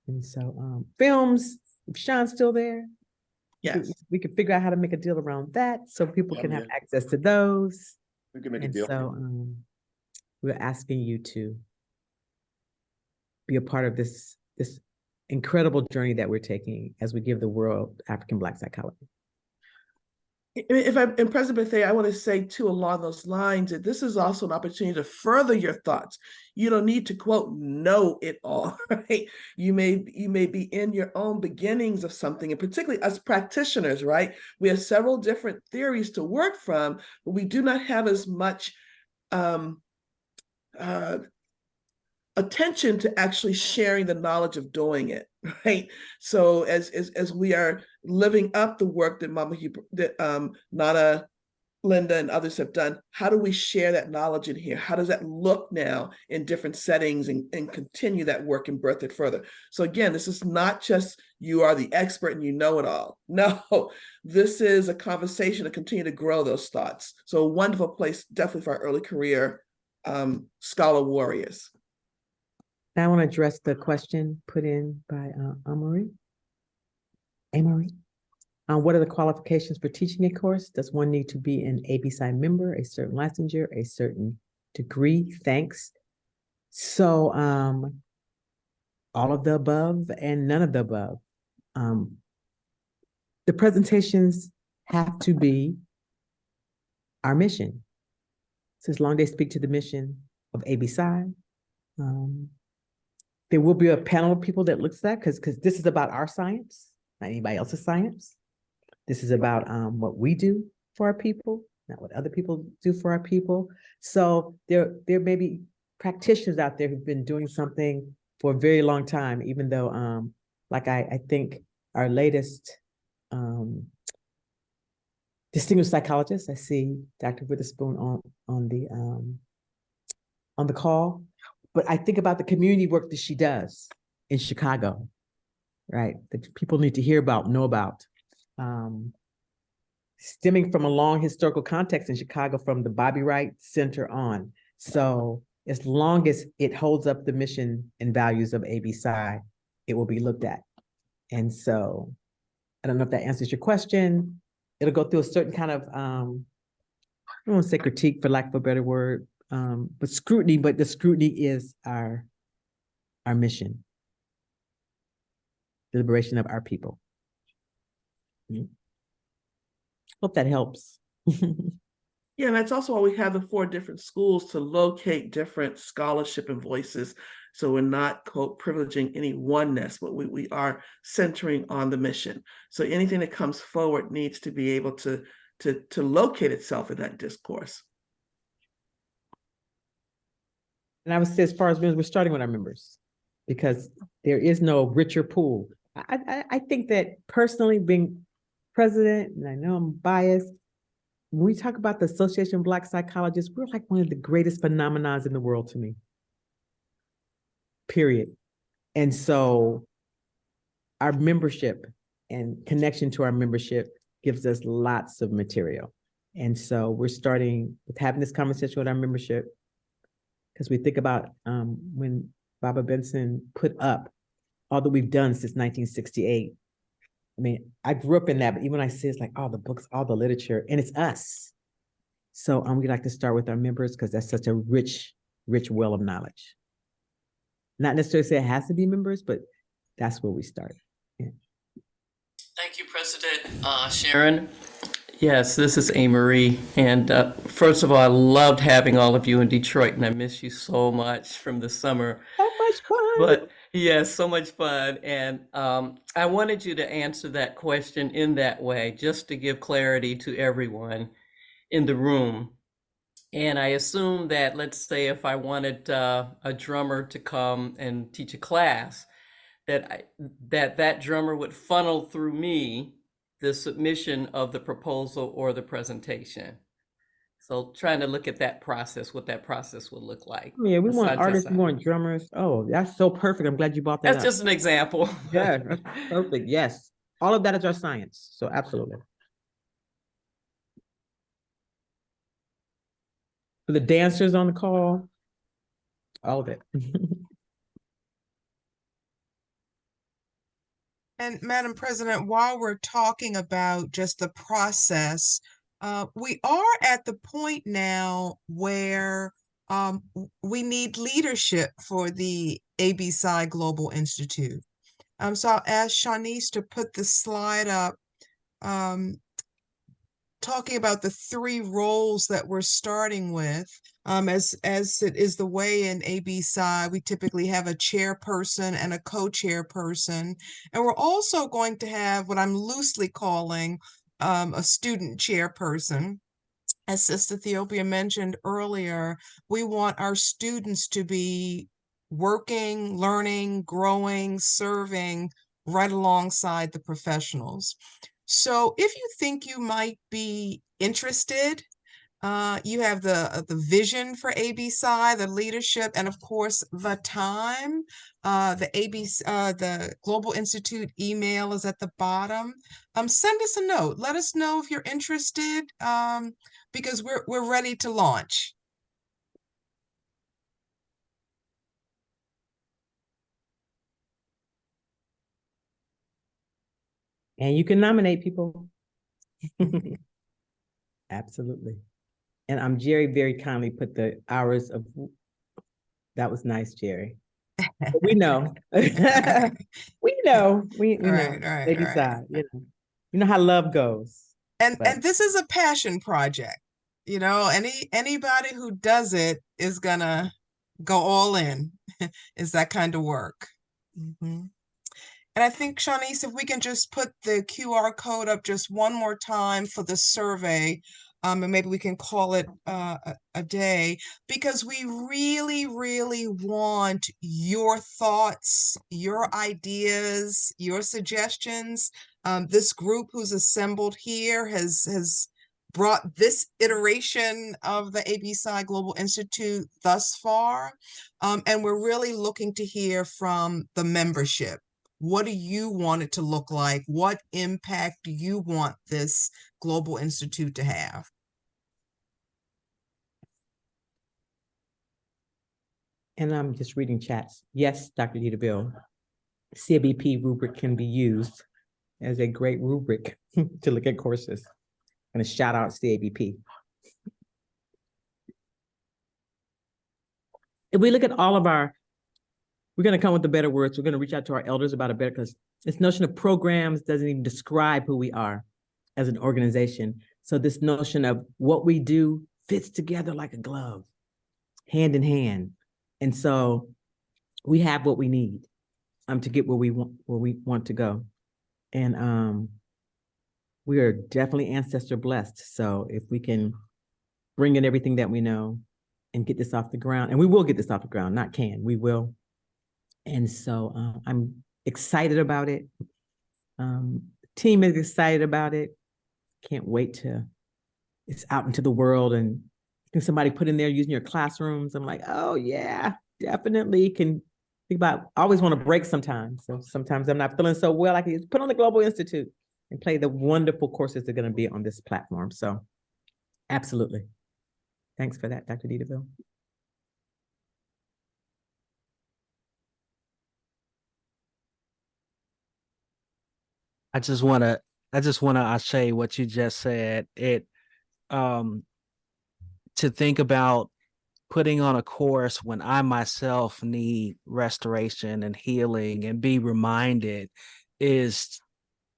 Speaker 2: And so films, if Sean's still there,
Speaker 7: yes,
Speaker 2: we can figure out how to make a deal around that so people can have access to those.
Speaker 15: We can make a deal.
Speaker 2: So we're asking you to be a part of this incredible journey that we're taking as we give the world African Black psychology.
Speaker 7: If I'm in President Bethea, I want to say too, along those lines, that this is also an opportunity to further your thoughts. You don't need to, quote, know it all, right? You may be in your own beginnings of something, and particularly as practitioners, right? We have several different theories to work from, but we do not have as much attention to actually sharing the knowledge of doing it, right? So as we are living up the work that Nana, Linda, and others have done, how do we share that knowledge in here? How does that look now in different settings, and continue that work and birth it further? So again, this is not just you are the expert and you know it all. No, this is a conversation to continue to grow those thoughts. So a wonderful place, definitely for our early career scholar warriors.
Speaker 2: Now I want to address the question put in by Amory. What are the qualifications for teaching a course? Does one need to be an ABSI member, a certain licensure, a certain degree? Thanks. So all of the above and none of the above. The presentations have to be our mission. So as long as they speak to the mission of ABSI, there will be a panel of people that looks at that, because this is about our science, not anybody else's science. This is about what we do for our people, not what other people do for our people. So there may be practitioners out there who've been doing something for a very long time, even though, like I think our latest distinguished psychologist, I see Dr. Witherspoon on the call. But I think about the community work that she does in Chicago, right? That people need to hear about, know about. Stemming from a long historical context in Chicago from the Bobby Wright Center on. So as long as it holds up the mission and values of ABSI, it will be looked at. And so I don't know if that answers your question. It'll go through a certain kind of, I don't want to say critique for lack of a better word, but scrutiny, but the scrutiny is our mission, the liberation of our people. Hope that helps.
Speaker 7: Yeah, and that's also why we have the 4 different schools, to locate different scholarship and voices. So we're not, quote, privileging any oneness, but we are centering on the mission. So anything that comes forward needs to be able to locate itself in that discourse.
Speaker 2: And I would say, as far as members, we're starting with our members, because there is no richer pool. I think that personally, being president, and I know I'm biased, when we talk about the Association of Black Psychologists, we're like one of the greatest phenomena in the world to me. Period. And so our membership and connection to our membership gives us lots of material. And so we're starting with having this conversation with our membership, because we think about when Baba Benson put up all that we've done since 1968. I mean, I grew up in that, but even when I say it's like all the books, all the literature, and it's us. So we'd like to start with our members because that's such a rich, rich well of knowledge. Not necessarily say it has to be members, but that's where we start. Yeah.
Speaker 15: Thank you, President Sharon. Yes, this is Marie. And first of all, I loved having all of you in Detroit, and I miss you so much from the summer.
Speaker 2: So much fun.
Speaker 15: But yes, so much fun. And I wanted you to answer that question in that way, just to give clarity to everyone in the room. And I assume that, let's say, if I wanted a drummer to come and teach a class, that drummer would funnel through me the submission of the proposal or the presentation. So trying to look at that process, what that process would look like.
Speaker 2: Yeah, we want artists, we want drummers. Oh, that's so perfect. I'm glad you brought that up.
Speaker 15: That's just an example.
Speaker 2: Yeah, that's perfect. Yes. All of that is our science. So absolutely. For the dancers on the call, all of it.
Speaker 1: And Madam President, while we're talking about just the process, we are at the point now where we need leadership for the ABSI Global Institute. So I'll ask Shanice to put the slide up, talking about the 3 roles that we're starting with. As it is the way in ABSI, we typically have a chairperson and a co-chairperson. And we're also going to have what I'm loosely calling a student chairperson. As Sister Ethiopia mentioned earlier, we want our students to be working, learning, growing, serving right alongside the professionals. So if you think you might be interested, you have the vision for ABSI, the leadership, and of course the time. The Global Institute email is at the bottom. Send us a note. Let us know if you're interested, because we're ready to launch.
Speaker 2: And you can nominate people. Absolutely. And Jerry very kindly put the hours of, that was nice, Jerry. We know. We know. We know.
Speaker 1: Right.
Speaker 2: You know how love goes.
Speaker 1: And this is a passion project. You know, anybody who does it is gonna go all in. Is that kind of work. Mm-hmm. And I think, Shanice, if we can just put the QR code up just one more time for the survey, and maybe we can call it a day, because we really, really want your thoughts, your ideas, your suggestions. This group who's assembled here has brought this iteration of the ABSI Global Institute thus far, and we're really looking to hear from the membership. What do you want it to look like? What impact do you want this Global Institute to have?
Speaker 2: And I'm just reading chats. Yes, Dr. Bill, CABP rubric can be used as a great rubric to look at courses. I'm going to shout out CABP. If we look at all of our, we're going to come with the better words. We're going to reach out to our elders about a better, because this notion of programs doesn't even describe who we are as an organization. So this notion of what we do fits together like a glove, hand in hand. And so we have what we need to get where we want to go. And we are definitely ancestor blessed. So if we can bring in everything that we know and get this off the ground, and we will get this off the ground, not can, we will. And so I'm excited about it. Team is excited about it. Can't wait to, it's out into the world, and can somebody put in there using your classrooms? I'm like, oh yeah, definitely. Can think about, I always want to break sometimes. So sometimes I'm not feeling so well, I can just put on the Global Institute. and play the wonderful courses that are going to be on this platform. So absolutely. Thanks for that, Dr. Dieterville.
Speaker 5: I just wanna say what you just said. It um to think about putting on a course when I myself need restoration and healing and be reminded is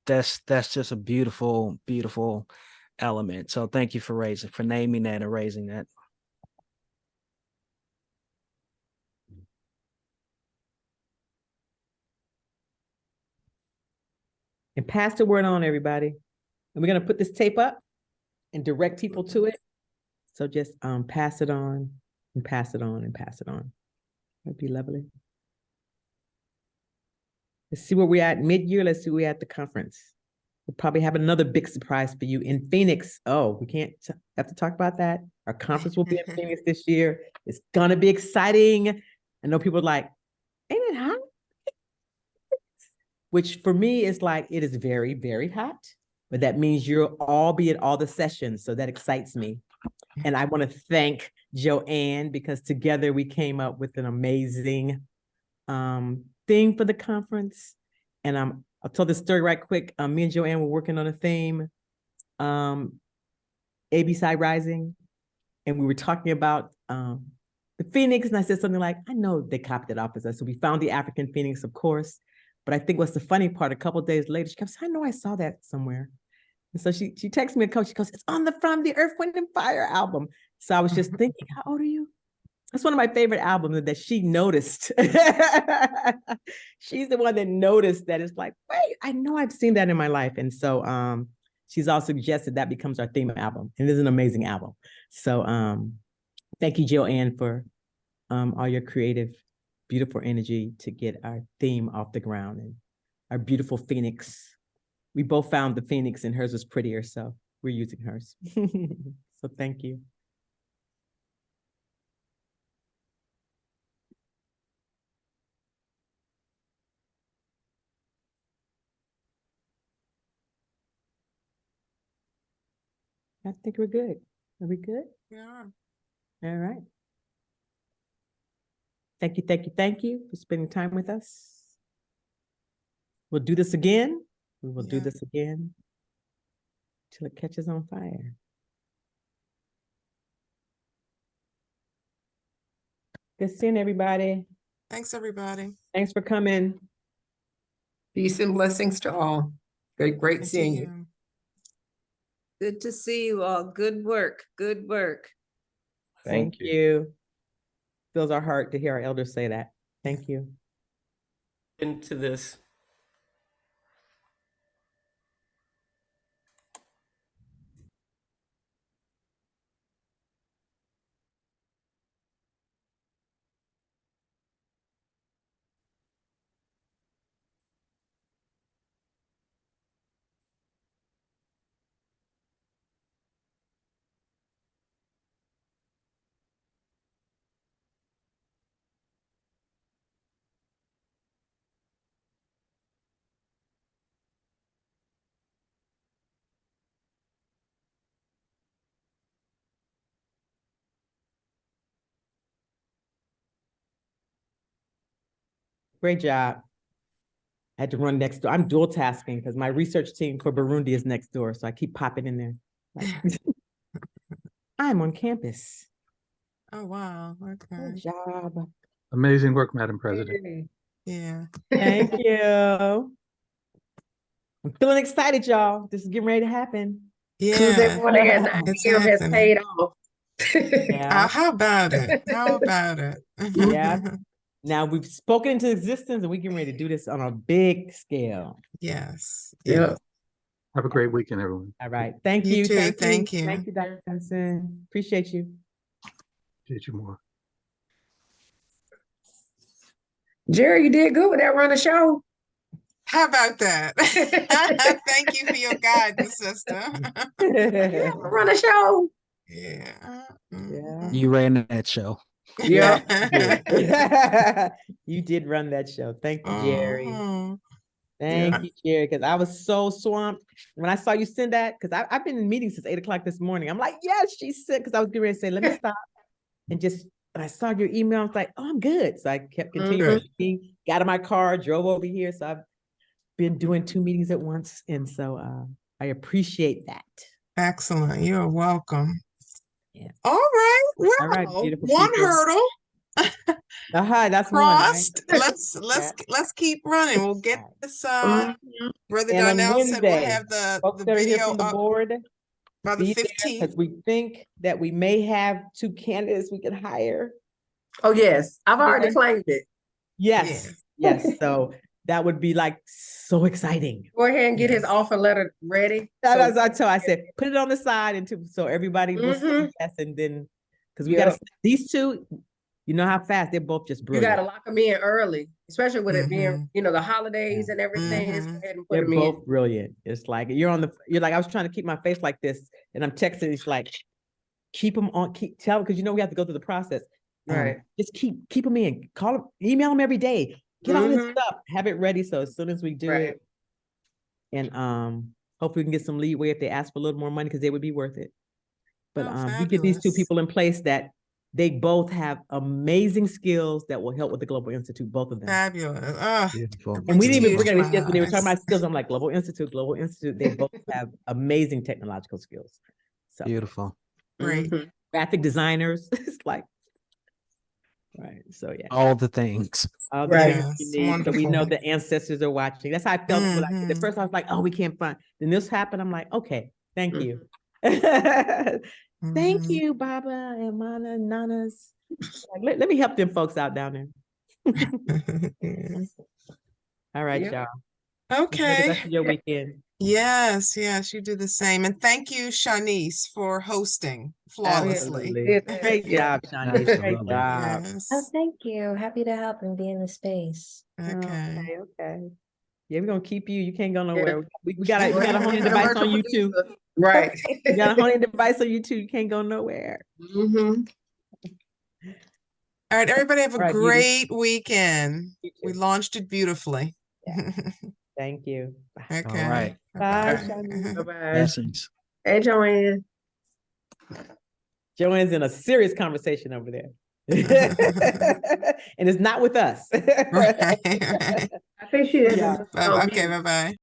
Speaker 5: that's just a beautiful, beautiful element. So thank you for naming that and raising that.
Speaker 2: And pass the word on, everybody. And we're going to put this tape up and direct people to it. So just pass it on and pass it on and pass it on. That'd be lovely. Let's see where we're at mid-year. Let's see where we're at the conference. We'll probably have another big surprise for you in Phoenix. Oh, we can't have to talk about that. Our conference will be in Phoenix this year. It's going to be exciting. I know people are like, ain't it hot? Which for me is like, it is very, very hot, but that means you'll all be at all the sessions. So that excites me. And I want to thank Joanne because together we came up with an amazing theme for the conference. And I'll tell this story right quick. Me and Joanne were working on a theme, ABC Rising, and we were talking about the Phoenix, and I said something like, I know they copied it off of us. So we found the African Phoenix, of course. But I think what's the funny part, a couple of days later, she goes, I know I saw that somewhere. And so she texted me a coach. She goes, it's on the From the Earth, Wind and Fire album. So I was just thinking, how old are you? That's one of my favorite albums that she noticed. She's the one that noticed that. It's like, wait, I know I've seen that in my life. And so she's also suggested that becomes our theme album. And it is an amazing album. So thank you, Joanne, for all your creative, beautiful energy to get our theme off the ground and our beautiful Phoenix. We both found the Phoenix and hers was prettier, so we're using hers. So thank you. I think we're good. Are we good?
Speaker 1: Yeah.
Speaker 2: All right. Thank you, thank you, thank you for spending time with us. We'll do this again. We will do this again till it catches on fire. Good seeing everybody.
Speaker 1: Thanks, everybody.
Speaker 2: Thanks for coming.
Speaker 3: Peace and blessings to all. Great seeing you.
Speaker 11: Good to see you all. Good work. Good work.
Speaker 2: Thank you. Fills our heart to hear our elders say that. Thank you.
Speaker 15: Into this.
Speaker 2: Great job. I had to run next door. I'm dual tasking because my research team for Burundi is next door. So I keep popping in there. Like, I'm on campus.
Speaker 1: Oh, wow. Okay.
Speaker 2: Good job.
Speaker 14: Amazing work, Madam President.
Speaker 1: Yeah.
Speaker 2: Thank you. I'm feeling excited, y'all. This is getting ready to happen.
Speaker 1: Yeah. It's
Speaker 4: has
Speaker 1: happening.
Speaker 4: paid off.
Speaker 2: Yeah.
Speaker 1: How about it? How about it?
Speaker 2: Yeah. Now we've spoken into existence and we're getting ready to do this on a big scale.
Speaker 1: Yes.
Speaker 4: Yeah.
Speaker 14: Have a great weekend, everyone.
Speaker 2: All right. Thank
Speaker 1: You
Speaker 2: you.
Speaker 1: too.
Speaker 2: Thank you.
Speaker 1: Thank you.
Speaker 2: Thank you, Dr. Benson. Appreciate you.
Speaker 14: Appreciate you more.
Speaker 4: Jerry, you did good with that run of show.
Speaker 1: How about that? Thank you for your guidance, sister.
Speaker 4: Yeah, run a show.
Speaker 1: Yeah.
Speaker 2: Yeah.
Speaker 5: You ran that show.
Speaker 2: Yeah. You did. You did run that show. Thank you, Jerry. Thank you, Jerry, because I was so swamped when I saw you send that. Because I've been in meetings since 8 o'clock this morning. I'm like, yes, she sent. Because I was getting ready to say, let me stop and just. And I saw your email. I was like, oh, I'm good. So I kept continuing. Got in my car, drove over here. So I've been doing 2 meetings at once, and so I appreciate that.
Speaker 1: Excellent. You're welcome.
Speaker 2: Yeah.
Speaker 1: All right. Well,
Speaker 2: All right, beautiful
Speaker 1: one
Speaker 2: people.
Speaker 1: hurdle
Speaker 2: That's
Speaker 1: crossed.
Speaker 2: one, right?
Speaker 1: Let's keep running. We'll get this. Brother
Speaker 2: And on
Speaker 1: Darnell said we'll
Speaker 2: Wednesday,
Speaker 1: have the
Speaker 2: folks that are here
Speaker 1: video
Speaker 2: from the
Speaker 1: up
Speaker 2: board,
Speaker 1: by the
Speaker 2: be there
Speaker 1: 15th.
Speaker 2: because we think that we may have 2 candidates we can hire.
Speaker 4: Oh, yes. I've already claimed it.
Speaker 2: Yes. So that would be like so exciting.
Speaker 4: Go ahead and get his offer letter ready.
Speaker 2: That's what I said, put it on the side and so everybody will say yes, and then because we got these 2, you know how fast they're both just
Speaker 4: You
Speaker 2: brilliant.
Speaker 4: got to lock them in early, especially with it being, the holidays and everything. Just go ahead and put
Speaker 2: They're
Speaker 4: them
Speaker 2: both
Speaker 4: in.
Speaker 2: brilliant. It's like you're like, I was trying to keep my face like this, and I'm texting. It's like, keep them on, tell them, because we have to go through the process.
Speaker 4: Right.
Speaker 2: Just keep them in, call them, email them every day, get all this stuff, have it ready. So as soon as we do it, and hopefully we can get some leeway if they ask for a little more money, because they would be worth it. But we get these 2 people in place that they both have amazing skills that will help with the Global Institute, both of them.
Speaker 1: Fabulous.
Speaker 14: Beautiful.
Speaker 2: And we didn't even bring it up when they were talking about skills. I'm like, Global Institute. They both have amazing technological skills. So
Speaker 14: Beautiful.
Speaker 1: Great.
Speaker 2: graphic designers. It's like, right. So yeah.
Speaker 14: All the things.
Speaker 2: All the things you need.
Speaker 1: Wonderful.
Speaker 2: So we know the ancestors are watching. That's how I felt. At first I was like, oh, we can't find. Then this happened. I'm like, okay, thank you. Thank you, Baba and Mana and Nanas. Like, let me help them folks out down there. All right, y'all.
Speaker 1: Okay.
Speaker 2: Enjoy the rest of your weekend.
Speaker 1: Yes, you do the same. And thank you, Shanice, for hosting flawlessly.
Speaker 2: Great job, Shanice. Great job.
Speaker 8: Oh, thank you. Happy to help and be in the space.
Speaker 1: Okay.
Speaker 2: Yeah, we're gonna keep you. You can't go nowhere. We got a honing device on you too.
Speaker 4: Right.
Speaker 2: You got a honing device on you too. You can't go nowhere.
Speaker 1: All right, everybody have a great weekend. We launched it beautifully.
Speaker 2: Thank you.
Speaker 1: Okay.
Speaker 14: All right.
Speaker 2: Bye, Shani.
Speaker 4: Bye-bye.
Speaker 14: Blessings.
Speaker 4: Hey, Joanne.
Speaker 2: Joanne's in a serious conversation over there. And it's not with us.
Speaker 1: Right.
Speaker 4: I think she is.
Speaker 1: Okay, bye-bye.